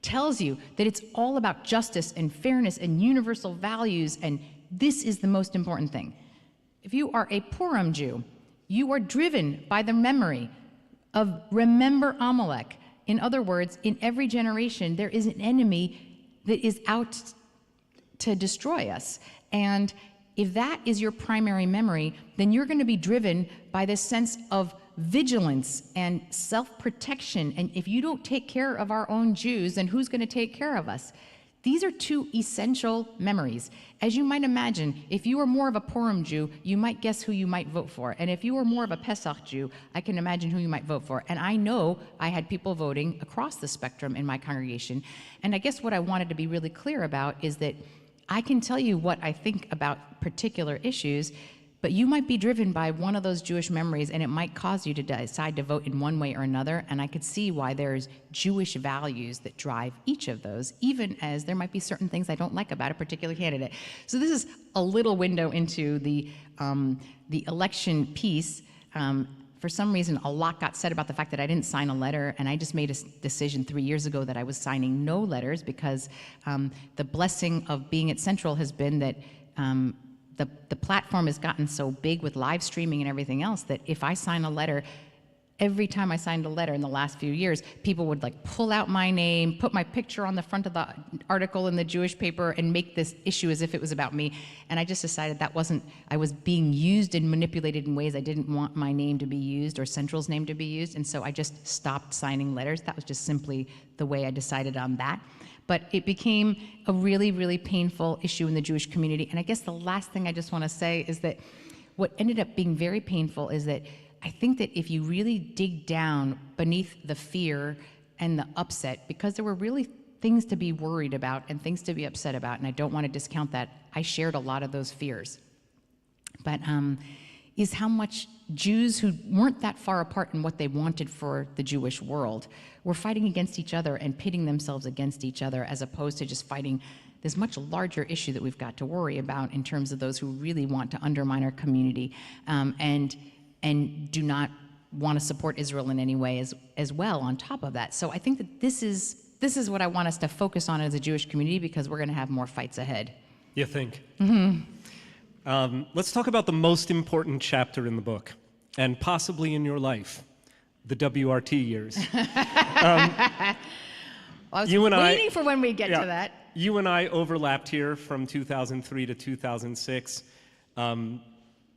tells you that it's all about justice and fairness and universal values and this is the most important thing. If you are a Purim Jew, you are driven by the memory of remember Amalek. In other words, in every generation, there is an enemy that is out to destroy us. And if that is your primary memory, then you're going to be driven by this sense of vigilance and self-protection. And if you don't take care of our own Jews, then who's going to take care of us? These are two essential memories. As you might imagine, if you were more of a Purim Jew, you might guess who you might vote for. And if you were more of a Pesach Jew, I can imagine who you might vote for. And I know I had people voting across the spectrum in my congregation. And I guess what I wanted to be really clear about is that I can tell you what I think about particular issues, but you might be driven by one of those Jewish memories, and it might cause you to decide to vote in one way or another. And I could see why there's Jewish values that drive each of those, even as there might be certain things I don't like about a particular candidate. So this is a little window into the election piece. For some reason, a lot got said about the fact that I didn't sign a letter, and I just made a decision 3 years ago that I was signing no letters because the blessing of being at Central has been that the platform has gotten so big with live streaming and everything else that if I sign a letter, every time I signed a letter in the last few years, people would like pull out my name, put my picture on the front of the article in the Jewish paper, and make this issue as if it was about me. And I just decided that wasn't, I was being used and manipulated in ways I didn't want my name to be used or Central's name to be used. And so I just stopped signing letters. That was just simply the way I decided on that. But it became a really, really painful issue in the Jewish community. And I guess the last thing I just want to say is that what ended up being very painful is that I think that if you really dig down beneath the fear and the upset, because there were really things to be worried about and things to be upset about, and I don't want to discount that, I shared a lot of those fears. But is how much Jews who weren't that far apart in what they wanted for the Jewish world were fighting against each other and pitting themselves against each other, as opposed to just fighting this much larger issue that we've got to worry about in terms of those who really want to undermine our community and do not want to support Israel in any way as well on top of that. So I think that this is what I want us to focus on as a Jewish community, because we're going to have more fights ahead. You think? Mm-hmm. Let's talk about the most important chapter in the book, and possibly in your life, the WRT years. I was waiting for when we get to that. You and I overlapped here from 2003 to 2006.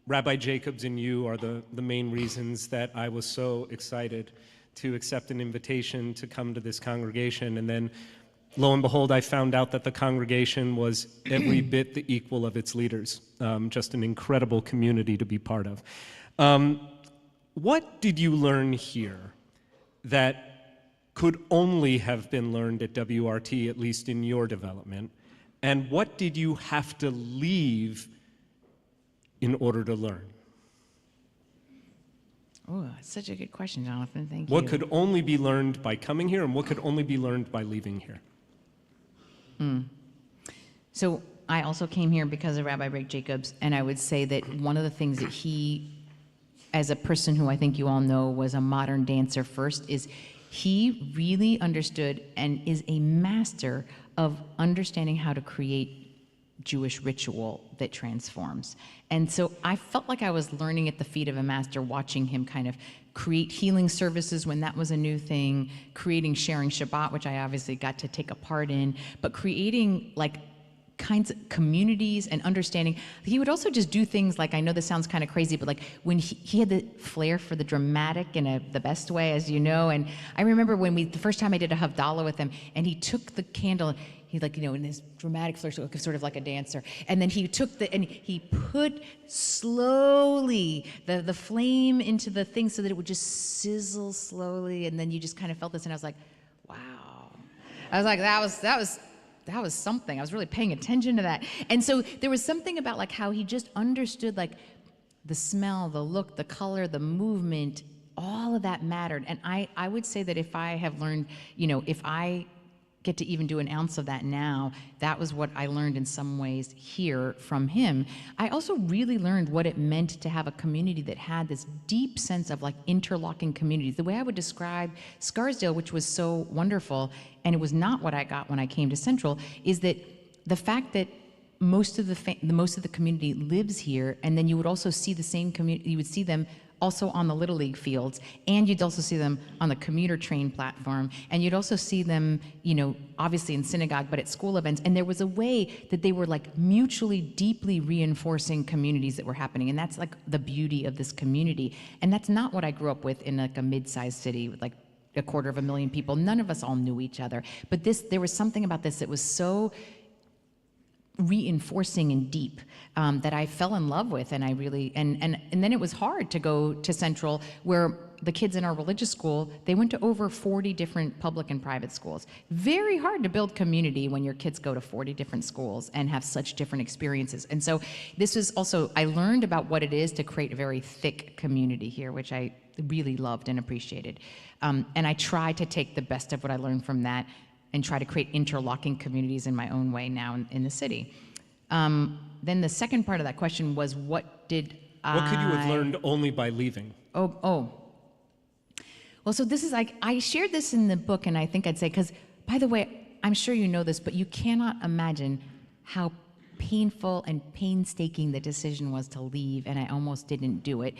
Rabbi Jacobs and you are the main reasons that I was so excited to accept an invitation to come to this congregation. And then, lo and behold, I found out that the congregation was every bit the equal of its leaders. Just an incredible community to be part of. What did you learn here that could only have been learned at WRT, at least in your development? And what did you have to leave in order to learn? Oh, that's such a good question, Jonathan. Thank you. What could only be learned by coming here, and what could only be learned by leaving here? So I also came here because of Rabbi Rick Jacobs, and I would say that one of the things that he, as a person who I think you all know was a modern dancer first, is he really understood and is a master of understanding how to create Jewish ritual that transforms. And so I felt like I was learning at the feet of a master, watching him kind of create healing services when that was a new thing, creating sharing Shabbat, which I obviously got to take a part in, but creating like kinds of communities and understanding. He would also just do things like, I know this sounds kind of crazy, but like when he had the flair for the dramatic in the best way, as you know. And I remember when the first time I did a Havdalah with him, and he took the candle, he like, in his dramatic flair, sort of like a dancer. And then he took and he put slowly the flame into the thing so that it would just sizzle slowly. And then you just kind of felt this, and I was like, wow. I was like, that was something. I was really paying attention to that. And so there was something about like how he just understood like the smell, the look, the color, the movement, all of that mattered. And I would say that if I have learned, if I get to even do an ounce of that now, that was what I learned in some ways here from him. I also really learned what it meant to have a community that had this deep sense of like interlocking communities. The way I would describe Scarsdale, which was so wonderful, and it was not what I got when I came to Central, is that the fact that most of the community lives here, and then you would also see the same community. You would see them also on the Little League fields, and you'd also see them on the commuter train platform, and you'd also see them, obviously in synagogue, but at school events. And there was a way that they were like mutually, deeply reinforcing communities that were happening, and that's like the beauty of this community. And that's not what I grew up with in like a mid-sized city with like 250,000 people. None of us all knew each other, but there was something about this that was so reinforcing and deep that I fell in love with, and I really and then it was hard to go to Central, where the kids in our religious school, they went to over 40 different public and private schools. Very hard to build community when your kids go to 40 different schools and have such different experiences. And so this was also, I learned about what it is to create a very thick community here, which I really loved and appreciated. And I try to take the best of what I learned from that and try to create interlocking communities in my own way now in the city. Then the second part of that question was, what could you have learned only by leaving? Well, so this is like, I shared this in the book, and I think I'd say, because, by the way, I'm sure you know this, but you cannot imagine how painful and painstaking the decision was to leave, and I almost didn't do it.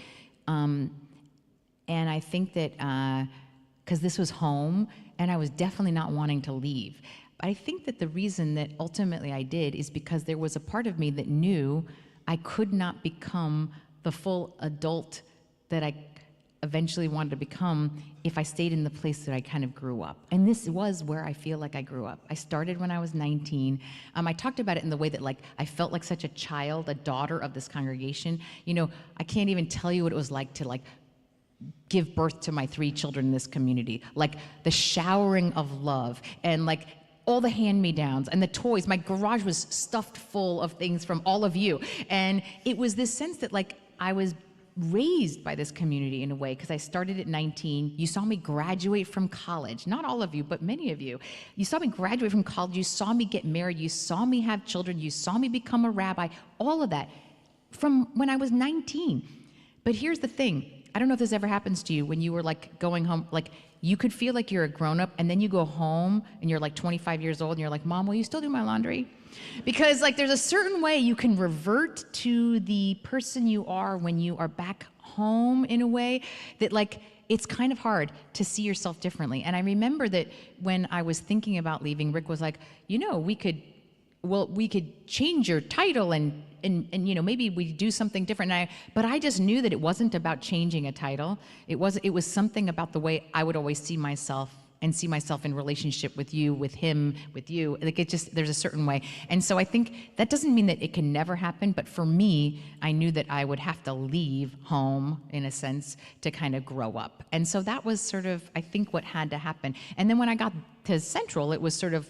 And I think that, because this was home, and I was definitely not wanting to leave. I think that the reason that ultimately I did is because there was a part of me that knew I could not become the full adult that I eventually wanted to become if I stayed in the place that I kind of grew up. And this was where I feel like I grew up. I started when I was 19. I talked about it in the way that like I felt like such a child, a daughter of this congregation. I can't even tell you what it was like to like give birth to my 3 children in this community. Like the showering of love and like all the hand-me-downs and the toys. My garage was stuffed full of things from all of you. And it was this sense that like I was raised by this community in a way, because I started at 19. You saw me graduate from college. Not all of you, but many of you. You saw me graduate from college. You saw me get married. You saw me have children. You saw me become a rabbi. All of that from when I was 19. But here's the thing. I don't know if this ever happens to you when you were like going home, like you could feel like you're a grown-up, and then you go home and you're like 25 years old and you're like, Mom, will you still do my laundry? Because like there's a certain way you can revert to the person you are when you are back home in a way that like it's kind of hard to see yourself differently. And I remember that when I was thinking about leaving, Rick was like, we could change your title and maybe we do something different. But I just knew that it wasn't about changing a title. It was something about the way I would always see myself and see myself in relationship with you, with him, with you. Like there's a certain way. And so I think that doesn't mean that it can never happen, but for me, I knew that I would have to leave home, in a sense, to kind of grow up. And so that was sort of, I think, what had to happen. And then when I got to Central, it was sort of,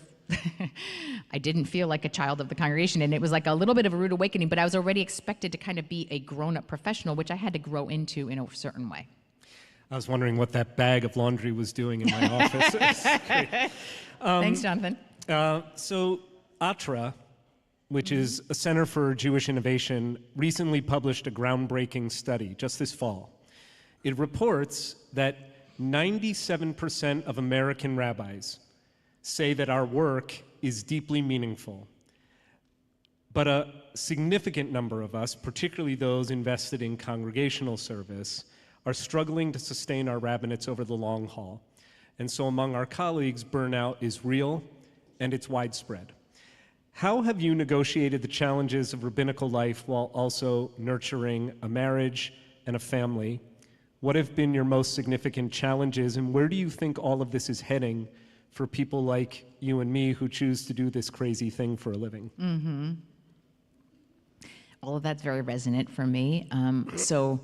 I didn't feel like a child of the congregation, and it was like a little bit of a rude awakening, but I was already expected to kind of be a grown-up professional, which I had to grow into in a certain way. I was wondering what that bag of laundry was doing in my office. Thanks, Jonathan. So ATRA, which is a Center for Jewish Innovation, recently published a groundbreaking study just this fall. It reports that 97% of American rabbis say that our work is deeply meaningful. But a significant number of us, particularly those invested in congregational service, are struggling to sustain our rabbinates over the long haul. And so among our colleagues, burnout is real and it's widespread. How have you negotiated the challenges of rabbinical life while also nurturing a marriage and a family? What have been your most significant challenges, and where do you think all of this is heading for people like you and me who choose to do this crazy thing for a living? Mm-hmm. All of that's very resonant for me. So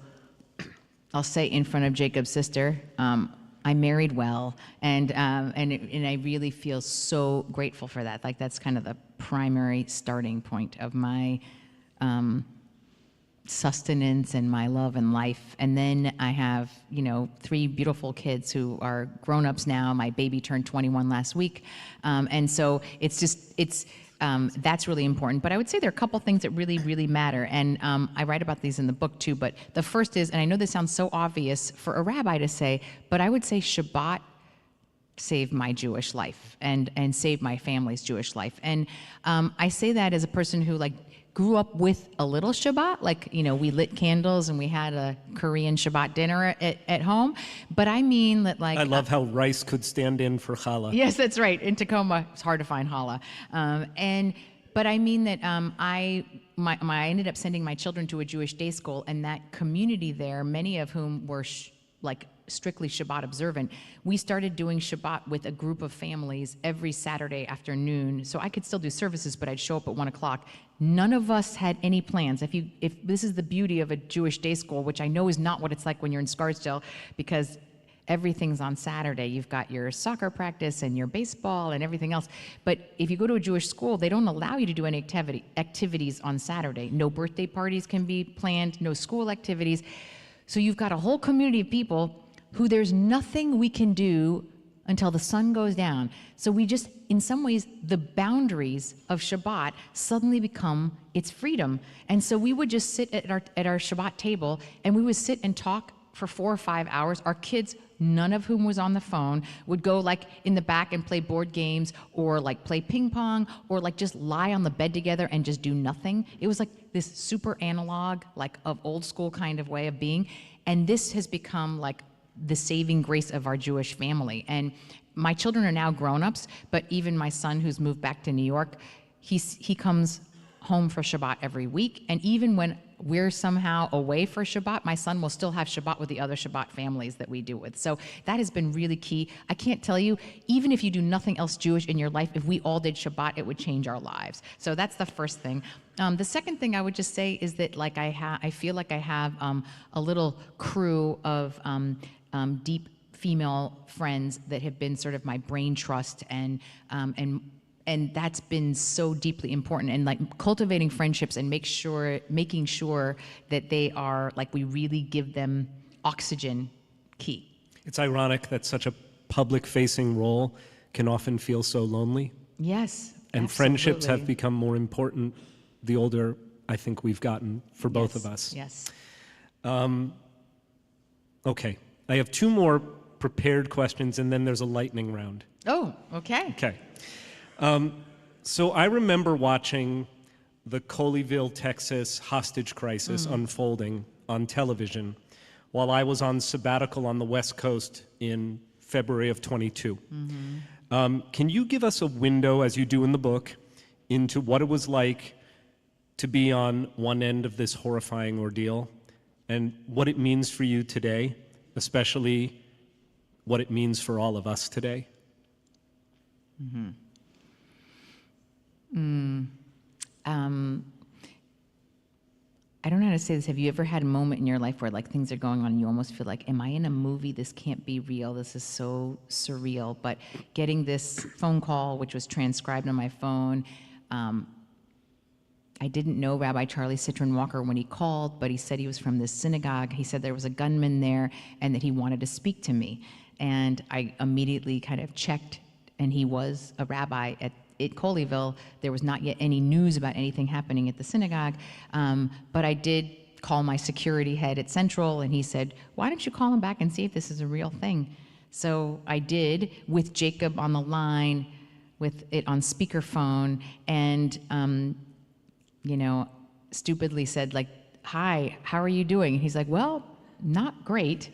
I'll say in front of Jacob's sister, I married well, and I really feel so grateful for that. Like that's kind of the primary starting point of my sustenance and my love and life. And then I have 3 beautiful kids who are grown-ups now. My baby turned 21 last week, and so it's that's really important. But I would say there are a couple things that really, really matter. And I write about these in the book too. But the first is, and I know this sounds so obvious for a rabbi to say, but I would say Shabbat save my Jewish life and save my family's Jewish life. And I say that as a person who like grew up with a little Shabbat, like, you know, we lit candles and we had a Korean Shabbat dinner at home. But I mean that, like, I love how rice could stand in for challah. Yes, that's right. In Tacoma, it's hard to find challah. But I mean that I ended up sending my children to a Jewish day school, and that community there, many of whom were strictly Shabbat observant, we started doing Shabbat with a group of families every Saturday afternoon. So I could still do services, but I'd show up at 1 o'clock. None of us had any plans. If this is the beauty of a Jewish day school, which I know is not what it's like when you're in Scarsdale, because everything's on Saturday. You've got your soccer practice and your baseball and everything else. But if you go to a Jewish school, they don't allow you to do any activities on Saturday. No birthday parties can be planned, no school activities. So you've got a whole community of people who there's nothing we can do until the sun goes down. So we just, in some ways, the boundaries of Shabbat suddenly become its freedom. And so we would just sit at our Shabbat table, and we would sit and talk for 4 or 5 hours. Our kids, none of whom was on the phone, would go like in the back and play board games, or like play ping pong, or like just lie on the bed together and just do nothing. It was like this super analog, like of old school kind of way of being. And this has become like the saving grace of our Jewish family. And my children are now grown-ups, but even my son, who's moved back to New York, he comes home for Shabbat every week. And even when we're somehow away for Shabbat, my son will still have Shabbat with the other Shabbat families that we do with. So that has been really key. I can't tell you, even if you do nothing else Jewish in your life, if we all did Shabbat, it would change our lives. So that's the first thing. The second thing I would just say is that, like, I feel like I have a little crew of deep female friends that have been sort of my brain trust, and that's been so deeply important. And like cultivating friendships and making sure that they are, like, we really give them oxygen, key. It's ironic that such a public-facing role can often feel so lonely. Yes, and absolutely. Friendships have become more important the older I think we've gotten for both of us. Yes. Okay, I have 2 more prepared questions, and then there's a lightning round. Oh, okay. Okay. So I remember watching the Colleyville, Texas hostage crisis unfolding on television while I was on sabbatical on the West Coast in February of 22. Can you give us a window, as you do in the book, into what it was like to be on one end of this horrifying ordeal, and what it means for you today, especially what it means for all of us today? I don't know how to say this. Have you ever had a moment in your life where, like, things are going on and you almost feel like, am I in a movie? This can't be real. This is so surreal. But getting this phone call, which was transcribed on my phone, I didn't know Rabbi Charlie Citron Walker when he called, but he said he was from this synagogue. He said there was a gunman there and that he wanted to speak to me. And I immediately kind of checked, and he was a rabbi at Colleyville. There was not yet any news about anything happening at the synagogue, but I did call my security head at Central, and he said, why don't you call him back and see if this is a real thing? So I did, with Jacob on the line, with it on speakerphone, and stupidly said, like, hi, how are you doing? And he's like, well, not great.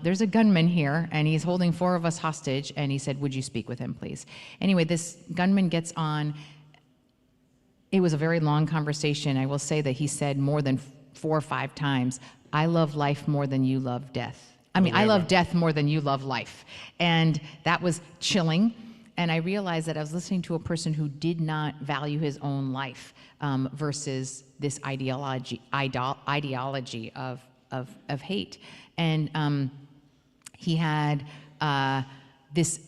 There's a gunman here, and he's holding 4 of us hostage, and he said, would you speak with him, please? Anyway, this gunman gets on. It was a very long conversation. I will say that he said more than 4 or 5 times, I love life more than you love death. I love death more than you love life. And that was chilling. And I realized that I was listening to a person who did not value his own life versus this ideology of hate. And he had this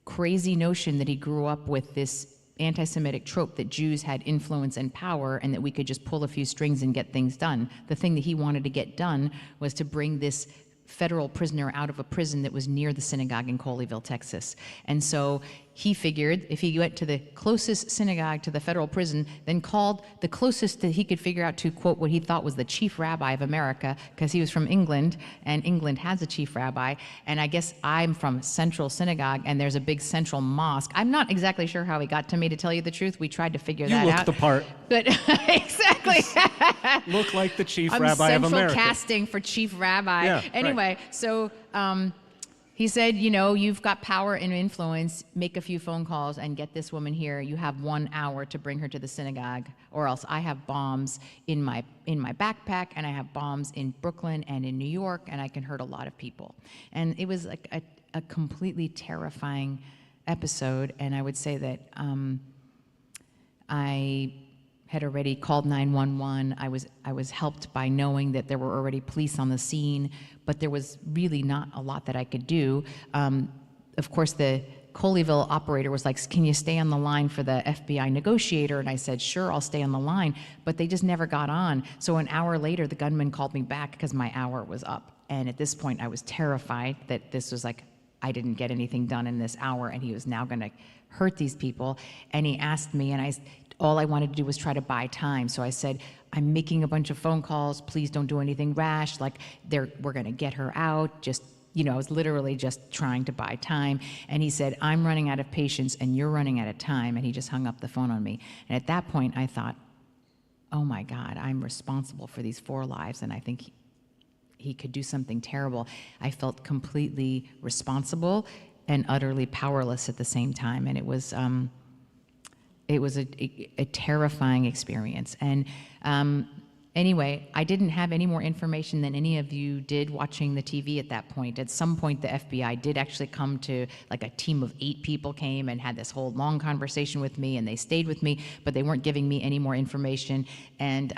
crazy notion that he grew up with, this anti-Semitic trope that Jews had influence and power and that we could just pull a few strings and get things done. The thing that he wanted to get done was to bring this federal prisoner out of a prison that was near the synagogue in Colleyville, Texas. And so he figured if he went to the closest synagogue to the federal prison, then called the closest that he could figure out to quote what he thought was the chief rabbi of America, because he was from England, and England has a chief rabbi, and I guess I'm from Central Synagogue, and there's a big central mosque. I'm not exactly sure how he got to me, to tell you the truth. We tried to figure that out. You look the part. But exactly. Look like the chief I'm rabbi of central America. casting for chief rabbi. Yeah, anyway, right. so he said, you know, you've got power and influence. Make a few phone calls and get this woman here. You have 1 hour to bring her to the synagogue, or else I have bombs in my backpack, and I have bombs in Brooklyn and in New York, and I can hurt a lot of people. And it was like a completely terrifying episode. And I would say that I had already called 911. I was helped by knowing that there were already police on the scene, but there was really not a lot that I could do. Of course, the Colleyville operator was like, can you stay on the line for the FBI negotiator? And I said, sure, I'll stay on the line. But they just never got on. So an hour later, the gunman called me back because my hour was up. And at this point, I was terrified that this was like, I didn't get anything done in this hour, and he was now going to hurt these people. And he asked me, and all I wanted to do was try to buy time. So I said, I'm making a bunch of phone calls. Please don't do anything rash. Like, we're going to get her out. Just, you know, I was literally just trying to buy time. And he said, I'm running out of patience and you're running out of time. And he just hung up the phone on me. And at that point, I thought, oh my God, I'm responsible for these 4 lives. And I think he could do something terrible. I felt completely responsible and utterly powerless at the same time. And it was a terrifying experience. And anyway, I didn't have any more information than any of you did watching the TV at that point. At some point, the FBI did actually come to, like, a team of 8 people came and had this whole long conversation with me, and they stayed with me, but they weren't giving me any more information. And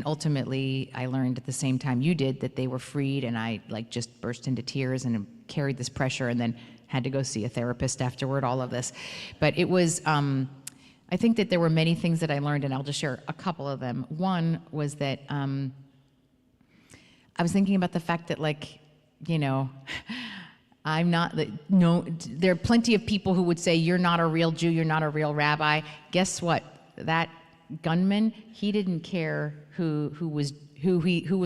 ultimately, I learned at the same time you did that they were freed, and I just burst into tears and carried this pressure, and then had to go see a therapist afterward, all of this. But it was, I think that there were many things that I learned, and I'll just share a couple of them. One was that I was thinking about the fact that, I'm not, there are plenty of people who would say, you're not a real Jew, you're not a real rabbi. Guess what? That gunman, he didn't care who was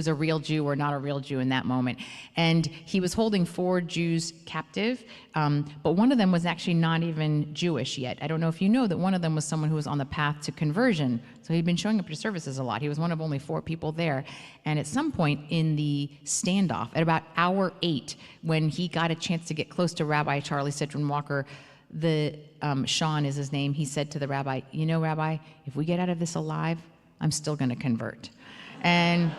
a real Jew or not a real Jew in that moment. And he was holding 4 Jews captive, but one of them was actually not even Jewish yet. I don't know if you know that one of them was someone who was on the path to conversion. So he'd been showing up to services a lot. He was one of only 4 people there. And at some point in the standoff, at about hour 8, when he got a chance to get close to Rabbi Charlie Citron Walker, Sean is his name, he said to the rabbi, you know, Rabbi, if we get out of this alive, I'm still going to convert. And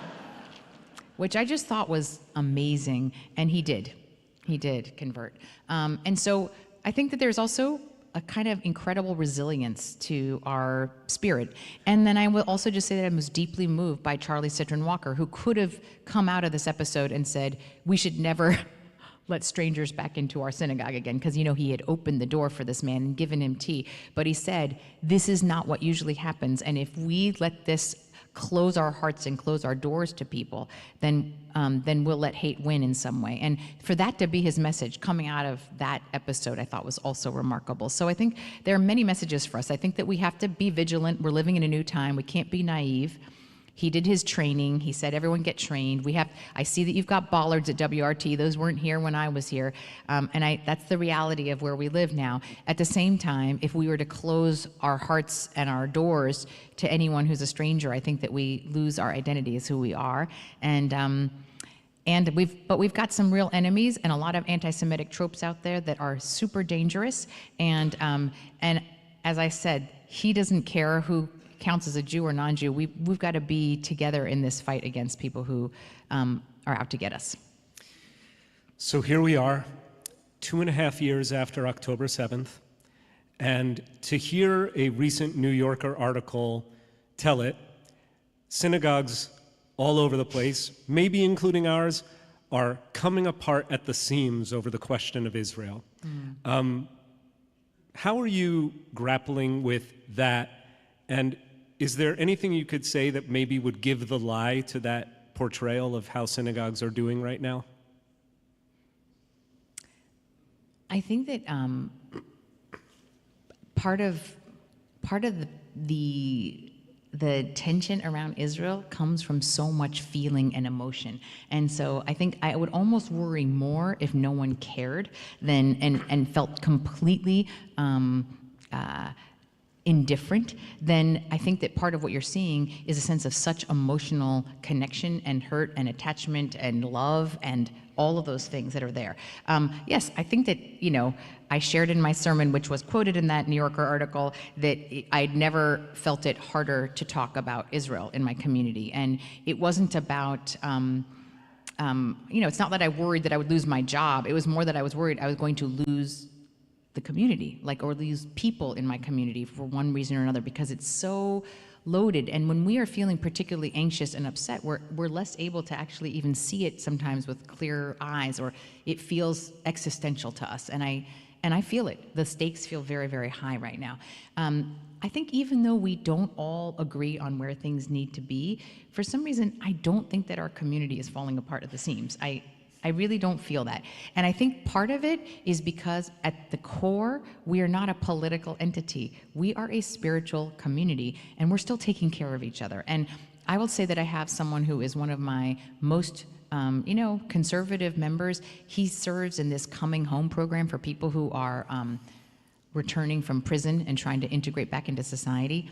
which I just thought was amazing. And he did convert. And so I think that there's also a kind of incredible resilience to our spirit. And then I will also just say that I was deeply moved by Charlie Citron Walker, who could have come out of this episode and said, we should never let strangers back into our synagogue again, because, you know, he had opened the door for this man and given him tea. But he said, this is not what usually happens. And if we let this close our hearts and close our doors to people, then we'll let hate win in some way. And for that to be his message coming out of that episode, I thought was also remarkable. So I think there are many messages for us. I think that we have to be vigilant. We're living in a new time. We can't be naive. He did his training. He said, everyone get trained. I see that you've got bollards at WRT. Those weren't here when I was here. That's the reality of where we live now. At the same time, if we were to close our hearts and our doors to anyone who's a stranger, I think that we lose our identity as who we are. And we've got some real enemies and a lot of anti-Semitic tropes out there that are super dangerous. And as I said, he doesn't care who counts as a Jew or non-Jew. We've got to be together in this fight against people who are out to get us. So here we are, 2.5 years after October 7th, and to hear a recent New Yorker article tell it, synagogues all over the place, maybe including ours, are coming apart at the seams over the question of Israel. How are you grappling with that? And is there anything you could say that maybe would give the lie to that portrayal of how synagogues are doing right now? I think that part of the tension around Israel comes from so much feeling and emotion. And so I think I would almost worry more if no one cared than and felt completely indifferent. Then I think that part of what you're seeing is a sense of such emotional connection and hurt and attachment and love and all of those things that are there. Yes, I think that, I shared in my sermon, which was quoted in that New Yorker article, that I'd never felt it harder to talk about Israel in my community. And it wasn't about, it's not that I worried that I would lose my job. It was more that I was worried I was going to lose the community, or lose people in my community for one reason or another, because it's so loaded. And when we are feeling particularly anxious and upset, we're less able to actually even see it sometimes with clear eyes, or it feels existential to us. And I feel it. The stakes feel very, very high right now. I think even though we don't all agree on where things need to be, for some reason, I don't think that our community is falling apart at the seams. I really don't feel that. And I think part of it is because at the core, we are not a political entity. We are a spiritual community, and we're still taking care of each other. And I will say that I have someone who is one of my most conservative members. He serves in this coming home program for people who are returning from prison and trying to integrate back into society.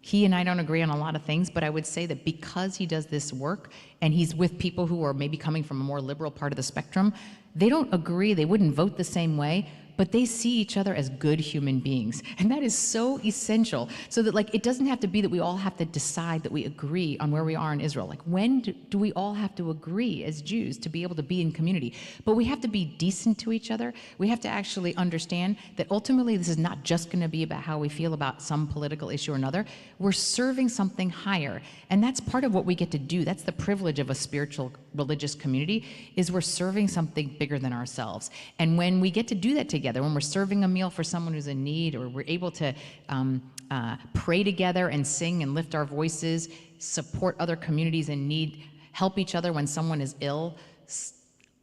He and I don't agree on a lot of things, but I would say that because he does this work and he's with people who are maybe coming from a more liberal part of the spectrum, they don't agree, they wouldn't vote the same way, but they see each other as good human beings. And that is so essential, so that it doesn't have to be that we all have to decide that we agree on where we are in Israel. When do we all have to agree as Jews to be able to be in community? But we have to be decent to each other. We have to actually understand that ultimately this is not just gonna be about how we feel about some political issue or another. We're serving something higher. And that's part of what we get to do. That's the privilege of a spiritual, religious community, is we're serving something bigger than ourselves. And when we get to do that together, when we're serving a meal for someone who's in need, or we're able to pray together and sing and lift our voices, support other communities in need, help each other when someone is ill,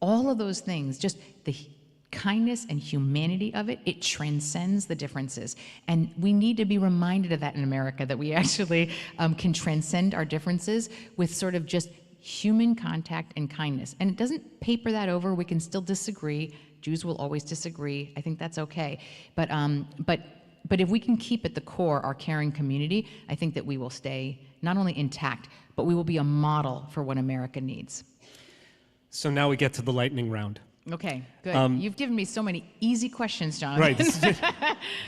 all of those things, just the kindness and humanity of it, it transcends the differences. And we need to be reminded of that in America, that we actually can transcend our differences with sort of just human contact and kindness. And it doesn't paper that over. We can still disagree. Jews will always disagree. I think that's okay. But if we can keep at the core our caring community, I think that we will stay not only intact, but we will be a model for what America needs. So now we get to the lightning round. Okay, good. You've given me so many easy questions, Jonathan. Right, this is just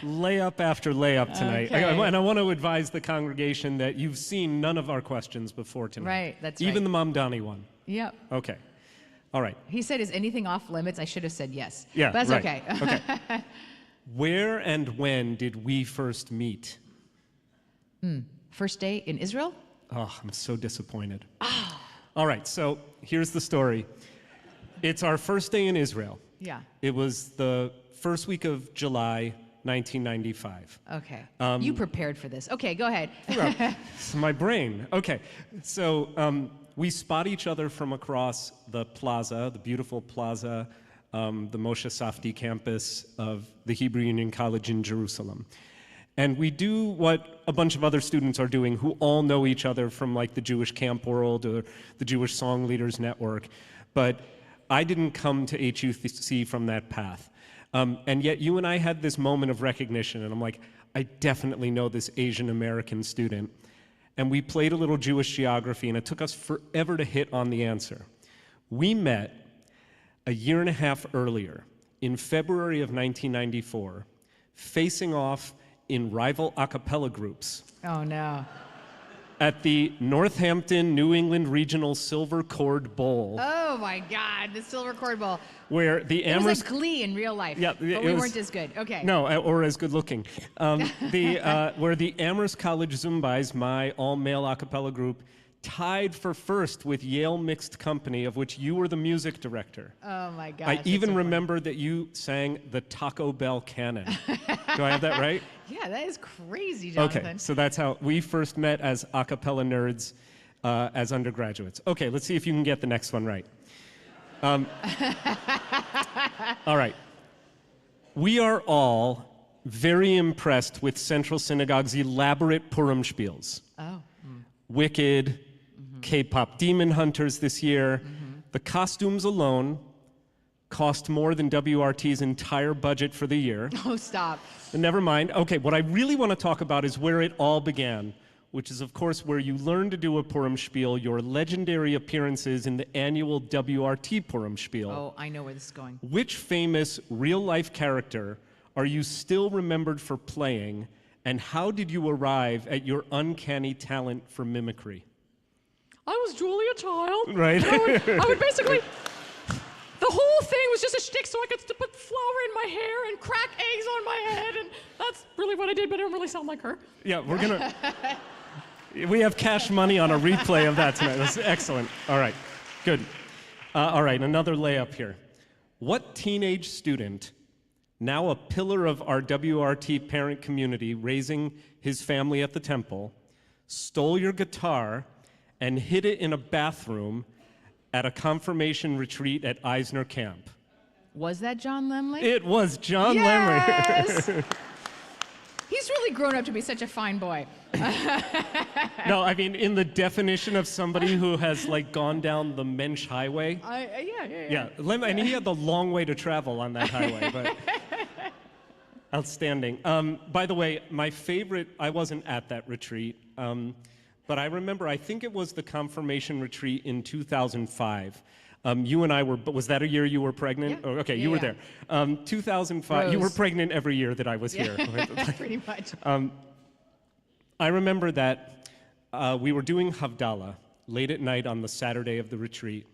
layup after layup tonight. Okay. And I want to advise the congregation that you've seen none of our questions before tonight. Right, that's Even right. the Mamdani one. Yep. Okay, all right. He said, is anything off limits? I should have said yes. Yeah, but that's right. okay. Okay. Where and when did we first meet? First day in Israel? Oh, I'm so disappointed. All right, so here's the story. It's our first day in Israel. Yeah. It was the first week of July, 1995. Okay. You prepared for this. Okay, go ahead. It's my brain. Okay, so we spot each other from across the plaza, the beautiful plaza, the Moshe Safdie campus of the Hebrew Union College in Jerusalem. And we do what a bunch of other students are doing who all know each other from the Jewish camp world or the Jewish Song Leaders Network. But I didn't come to HUC from that path. And yet you and I had this moment of recognition, and I'm like, I definitely know this Asian American student. And we played a little Jewish geography, and it took us forever to hit on the answer. We met a year and a half earlier, in February of 1994, facing off in rival a cappella groups. Oh, no. At the Northampton New England Regional Silver Cord Bowl. Oh, my God, the Silver Cord Bowl. Where the It was Amherst... like Glee in real life, Yeah, but we weren't as good. Okay. No, or as good looking. Where the Amherst College Zumbis, my all-male a cappella group, tied for first with Yale Mixed Company, of which you were the music director. Oh, my gosh. I even so remember that you sang the Taco Bell Canon. Do I have that right? Yeah, that is crazy, Jonathan. Okay, so that's how we first met as a cappella nerds as undergraduates. Okay, let's see if you can get the next one right. All right. We are all very impressed with Central Synagogue's elaborate Purim spiels. Oh. Wicked, K-pop demon hunters this year. The costumes alone cost more than WRT's entire budget for the year. Oh, stop. Never mind. Okay, what I really want to talk about is where it all began, which is, of course, where you learn to do a Purim spiel, your legendary appearances in the annual WRT Purim spiel. Oh, I know where this is going. Which famous real-life character are you still remembered for playing, and how did you arrive at your uncanny talent for mimicry? I was Julia Child. Right. I would basically, the whole thing was just a shtick so I could put flour in my hair and crack eggs on my head, and that's really what I did, but I don't really sound like her. Yeah, we're gonna, we have cash money on a replay of that tonight. That's excellent. All right, good. All right, another layup here. What teenage student, now a pillar of our WRT parent community, raising his family at the temple, stole your guitar and hid it in a bathroom at a confirmation retreat at Eisner Camp? Was that John Lemley? It was John Yes! He's really grown up to be such a fine boy. Lemley. No, I mean, in the definition of somebody who has like gone down the Mensch highway. Yeah. And he had the long way to travel on that highway, but outstanding. By the way, my favorite, I wasn't at that retreat, but I remember, I think it was the confirmation retreat in 2005. You and I were, but was that a year you were pregnant? Yeah. Oh, okay, Yeah, you were yeah. there. 2005, you were Rose. pregnant every year that I was here. Pretty much. I remember that we were doing Havdalah late at night on the Saturday of the retreat,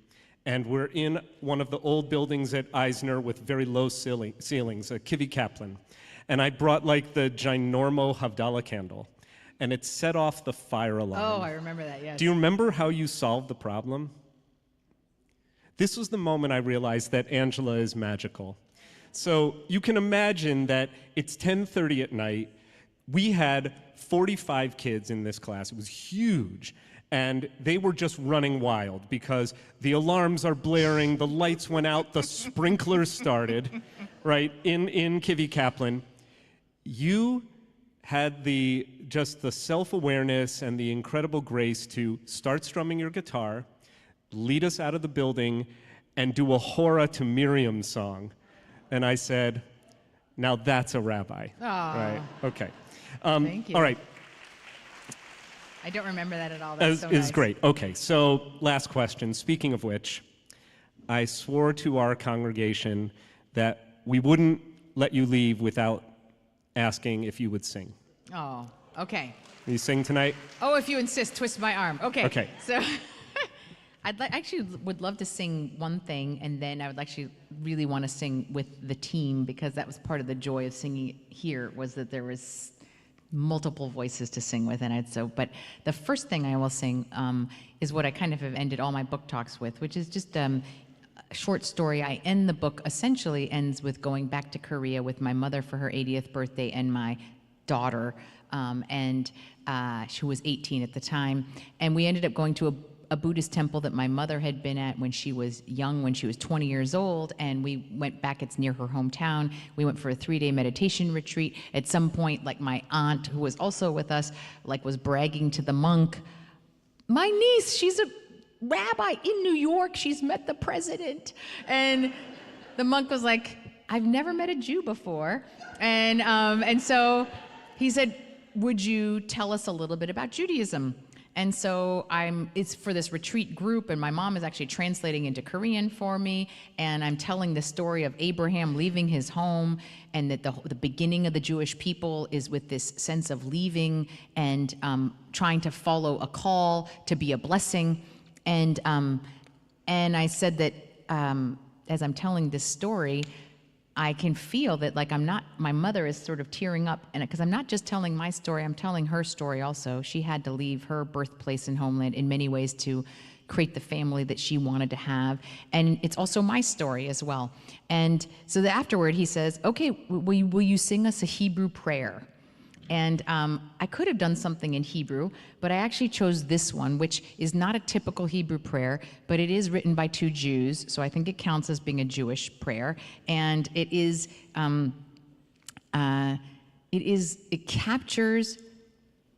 and we're in one of the old buildings at Eisner with very low ceilings, a Kivi Kaplan. And I brought like the ginormo Havdalah candle, and it set off the fire alarm. Oh, I remember that, yes. Do you remember how you solved the problem? This was the moment I realized that Angela is magical. So you can imagine that it's 10:30 at night. We had 45 kids in this class. It was huge. And they were just running wild because the alarms are blaring, the lights went out, the sprinklers started, right, in Kivi Kaplan. You had just the self-awareness and the incredible grace to start strumming your guitar, lead us out of the building, and do a Hora to Miriam song. And I said, now that's a rabbi. Right, okay. Thank you. All right. I don't remember that at all. That's so Is nice. great. Okay, so last question. Speaking of which, I swore to our congregation that we wouldn't let you leave without asking if you would sing. Oh, okay. Will you sing tonight? Oh, if you insist, twist my arm. Okay. Okay. So actually would love to sing one thing, and then I would actually really want to sing with the team, because that was part of the joy of singing here, was that there was multiple voices to sing with, but the first thing I will sing is what I kind of have ended all my book talks with, which is just a short story. I end the book, essentially ends with going back to Korea with my mother for her 80th birthday and my daughter, and she was 18 at the time, and we ended up going to a Buddhist temple that my mother had been at when she was young, when she was 20 years old, and we went back. It's near her hometown. We went for a 3-day meditation retreat. At some point, like, my aunt, who was also with us, like, was bragging to the monk, my niece, she's a rabbi in New York, she's met the president. And the monk was like, I've never met a Jew before. And so he said, would you tell us a little bit about Judaism? And so it's for this retreat group, and my mom is actually translating into Korean for me, and I'm telling the story of Abraham leaving his home, and that the beginning of the Jewish people is with this sense of leaving and trying to follow a call to be a blessing. And I said that as I'm telling this story, I can feel that, like, my mother is sort of tearing up, and because I'm not just telling my story, I'm telling her story also. She had to leave her birthplace and homeland in many ways to create the family that she wanted to have, and it's also my story as well. And so afterward, he says, okay, will you sing us a Hebrew prayer? And I could have done something in Hebrew, but I actually chose this one, which is not a typical Hebrew prayer, but it is written by 2 Jews, so I think it counts as being a Jewish prayer. And it is, it captures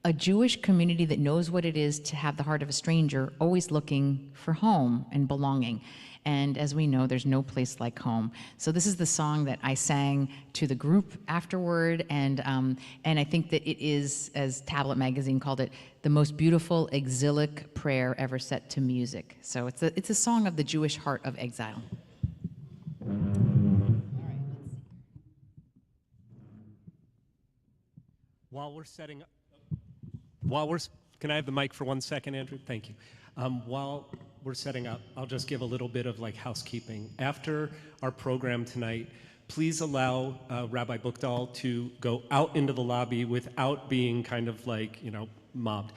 a Jewish community that knows what it is to have the heart of a stranger, always looking for home and belonging. And as we know, there's no place like home. So this is the song that I sang to the group afterward, and I think that it is, as Tablet Magazine called it, the most beautiful exilic prayer ever set to music. So it's a song of the Jewish heart of exile. Can I have the mic for 1 second, Andrew? Thank you. While we're setting up, I'll just give a little bit of housekeeping. After our program tonight, please allow Rabbi Buchdahl to go out into the lobby without being kind of mobbed,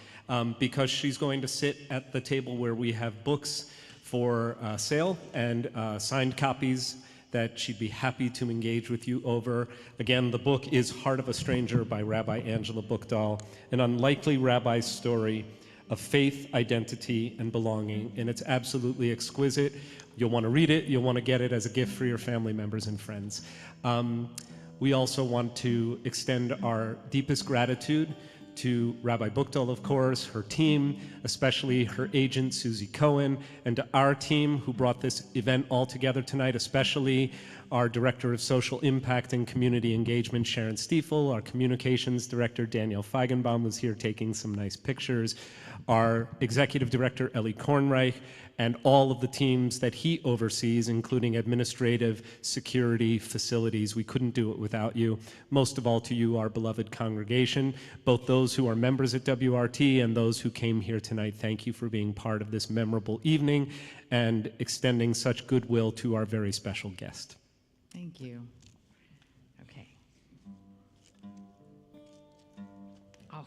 because she's going to sit at the table where we have books for sale and signed copies that she'd be happy to engage with you over. Again, the book is Heart of a Stranger by Rabbi Angela Buchdahl, an unlikely rabbi's story of faith, identity, and belonging, and it's absolutely exquisite. You'll want to read it. You'll want to get it as a gift for your family members and friends. We also want to extend our deepest gratitude to Rabbi Buchdahl, of course, her team, especially her agent, Susie Cohen, and to our team who brought this event all together tonight, especially our Director of Social Impact and Community Engagement, Sharon Stiefel, our Communications Director, Danielle Feigenbaum, was here taking some nice pictures, our Executive Director, Ellie Kornreich, and all of the teams that he oversees, including administrative, security, facilities. We couldn't do it without you. Most of all to you, our beloved congregation, both those who are members at WRT and those who came here tonight. Thank you for being part of this memorable evening and extending such goodwill to our very special guest. Thank you. Okay. Oh.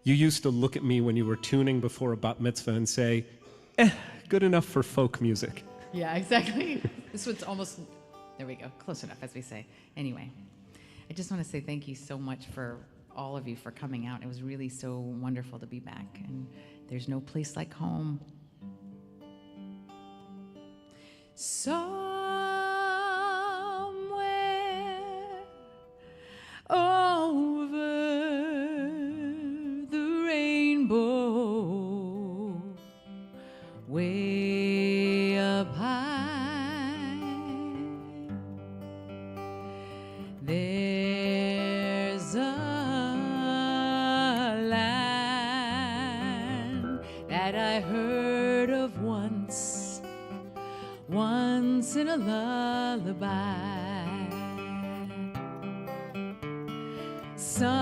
You used to look at me when you were tuning before a bat mitzvah and say, good enough for folk music. Yeah, exactly. This one's almost, there we go, close enough, as we say. Anyway, I just want to say thank you so much for all of you for coming out. It was really so wonderful to be back, and there's no place like home. Somewhere over the rainbow, way up high, there's a land that I heard of once in a lullaby. Somewhere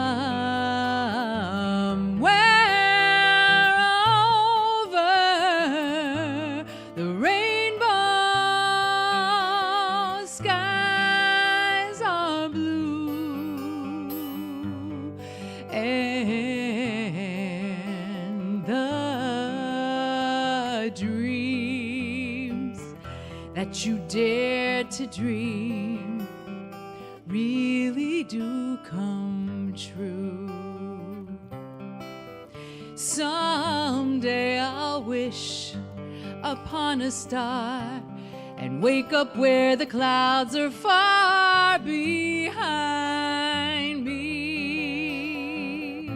over the rainbow, skies are blue, and the dreams that you dare to dream really do come true. Someday I'll wish upon a star and wake up where the clouds are far behind me,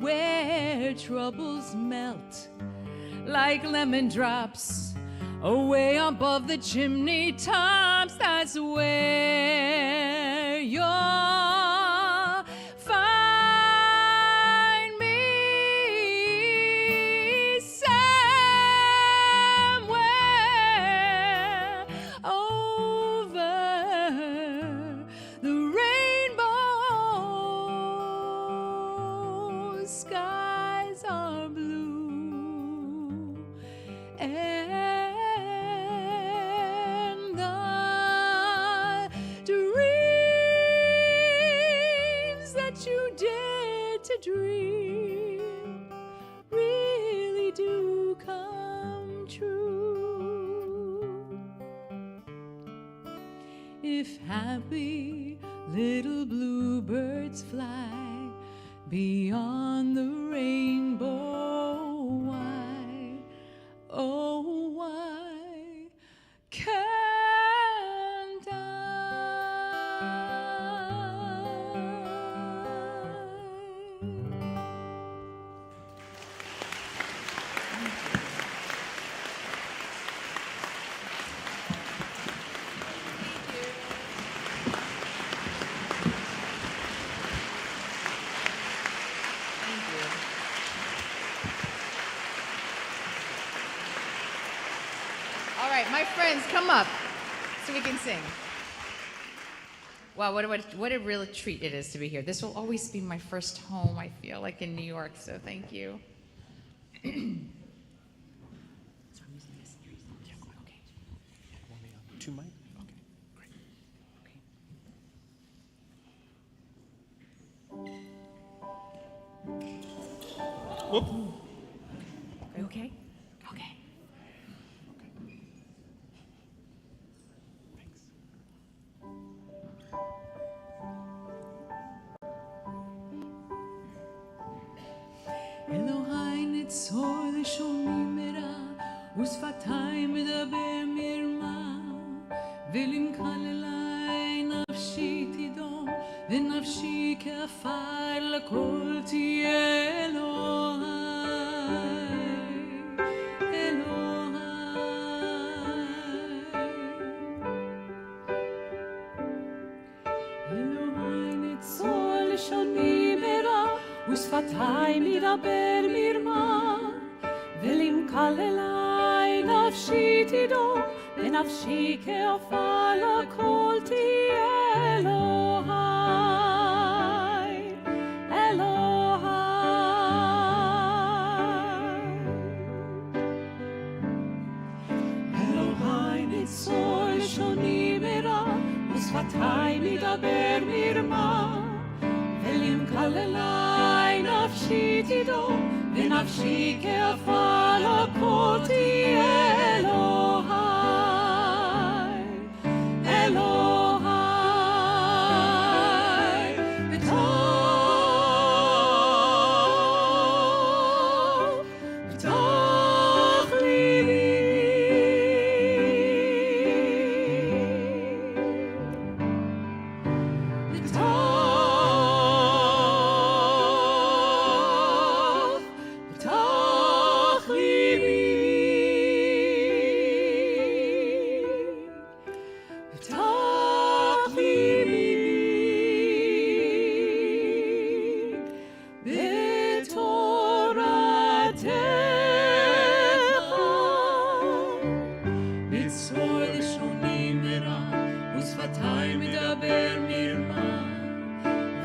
where troubles melt like lemon drops away above the chimney tops. That's where you'll find me, somewhere over the rainbow. Skies are blue, and the dreams that you dare to dream really do come true. If happy little bluebirds fly beyond the rainbow, why, oh why come up so we can sing. Wow, what a real treat it is to be here. This will always be my first home, I feel like, in New York, so thank you. Two mic? Whoop. Are you okay? Okay. אלוהי נצור לשוני מרע ושפתיי מדבר מרמה ולמקללי נפשי תדום ונפשי כעפר לכל תהיה אלוהי אלוהי נצור לשוני מרע ושפתיי מדבר מרמה ולמקללי נפשי תדום ונפשי כעפר לכל תהיה אלוהי אלוהי אלוהי נצור לשוני מרע ושפתיי מדבר מרמה ולמקללי נפשי תדום ונפשי כעפר לכל תהיה אלוהי אלוהי בתוך ליבי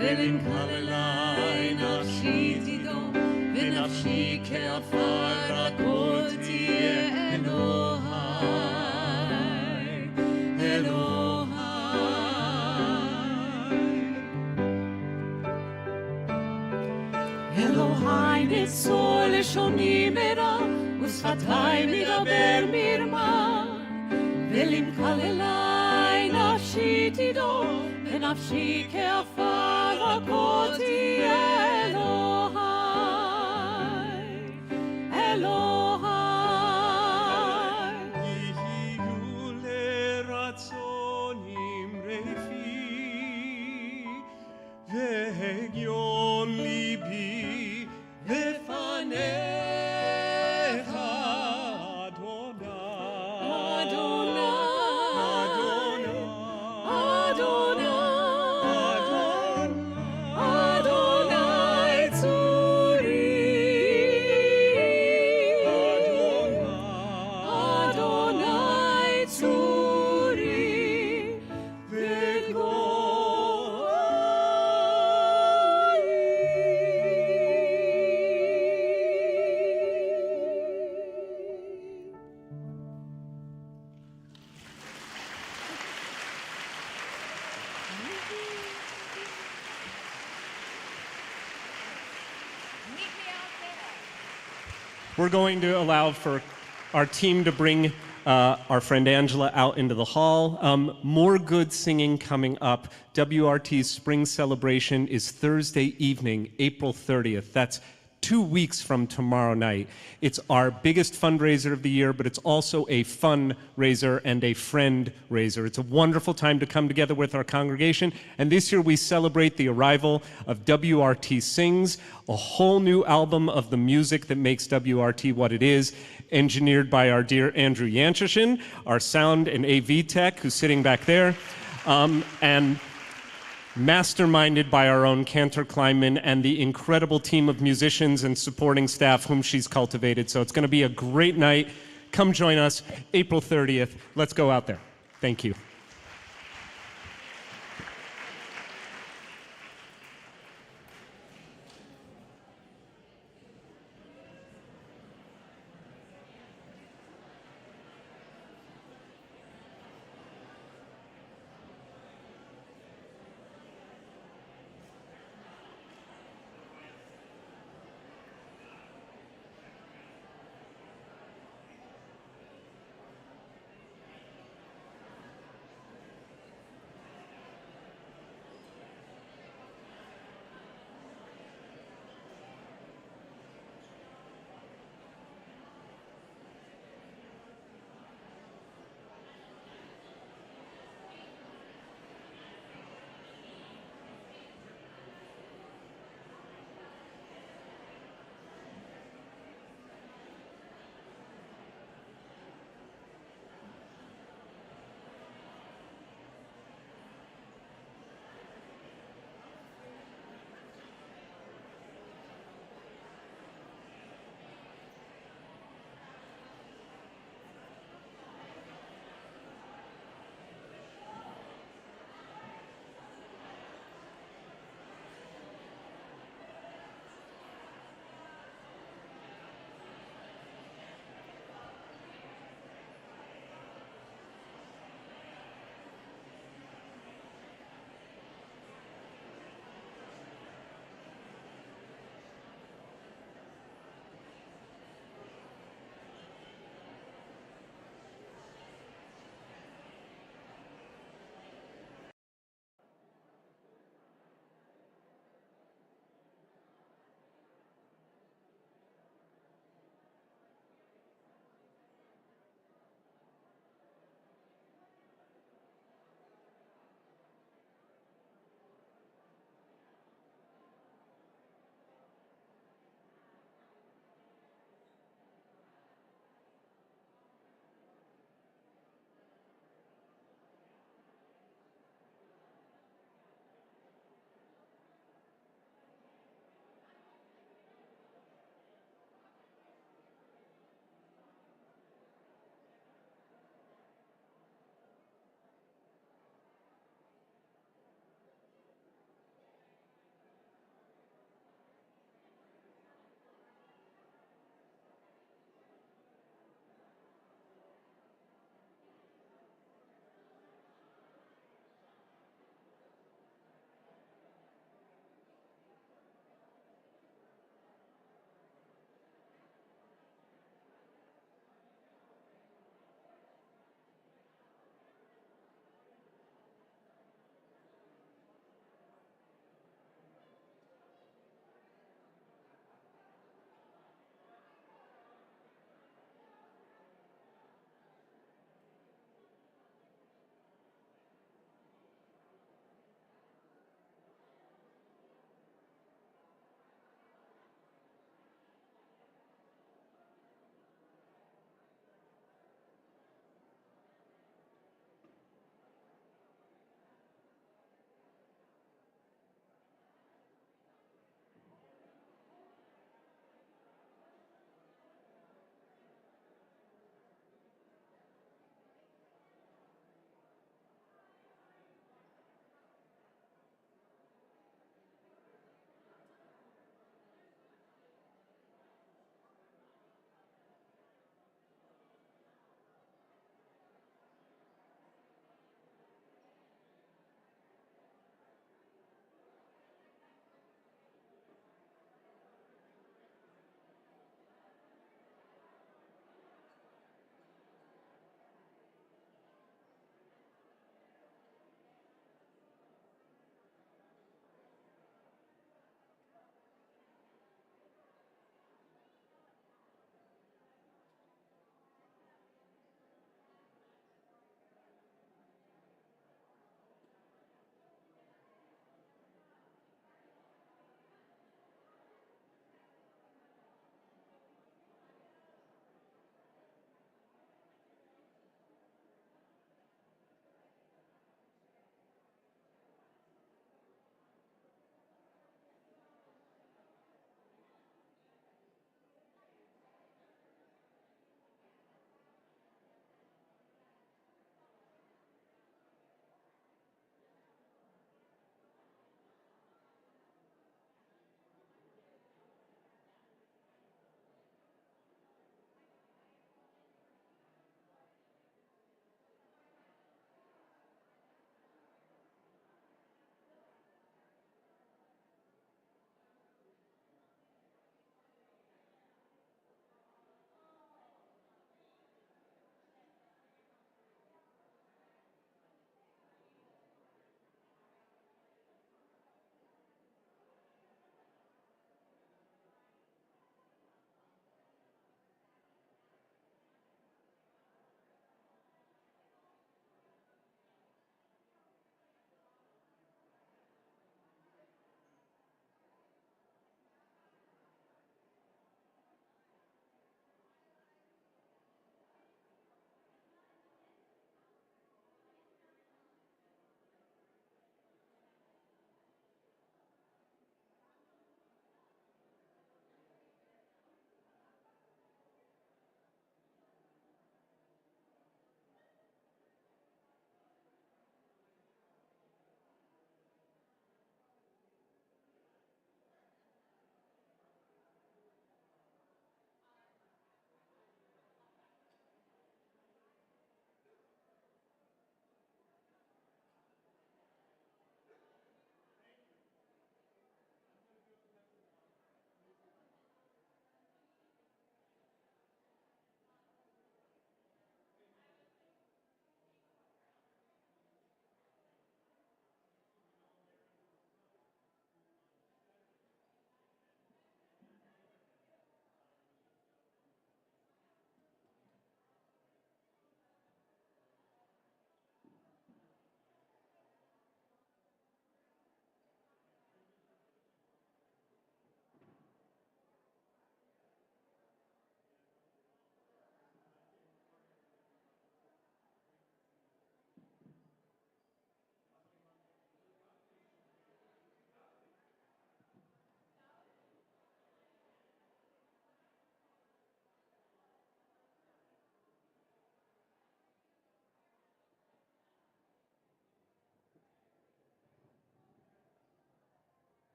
ולמקללי נפשי תדום ונפשי כעפר לכל תהיה אלוהי אלוהי אלוהי נצור לשוני מרע ושפתיי מדבר מרמה ולמקללי נפשי תדום ונפשי כעפר לכל תהיה אלוהי אלוהי יהיו לרצון אמרי פי והגיון ליבי לפניך We're going to allow for our team to bring our friend Angela out into the hall. More good singing coming up. WRT's spring celebration is Thursday evening, April 30th. That's 2 weeks from tomorrow night. It's our biggest fundraiser of the year, but it's also a fundraiser and a friend raiser. It's a wonderful time to come together with our congregation, and this year we celebrate the arrival of WRT Sings, a whole new album of the music that makes WRT what it is, engineered by our dear Andrew Yanchishin, our sound and AV tech, who's sitting back there, and masterminded by our own Cantor Kleinman and the incredible team of musicians and supporting staff whom she's cultivated. So it's going to be a great night. Come join us April 30th. Let's go out there. Thank you.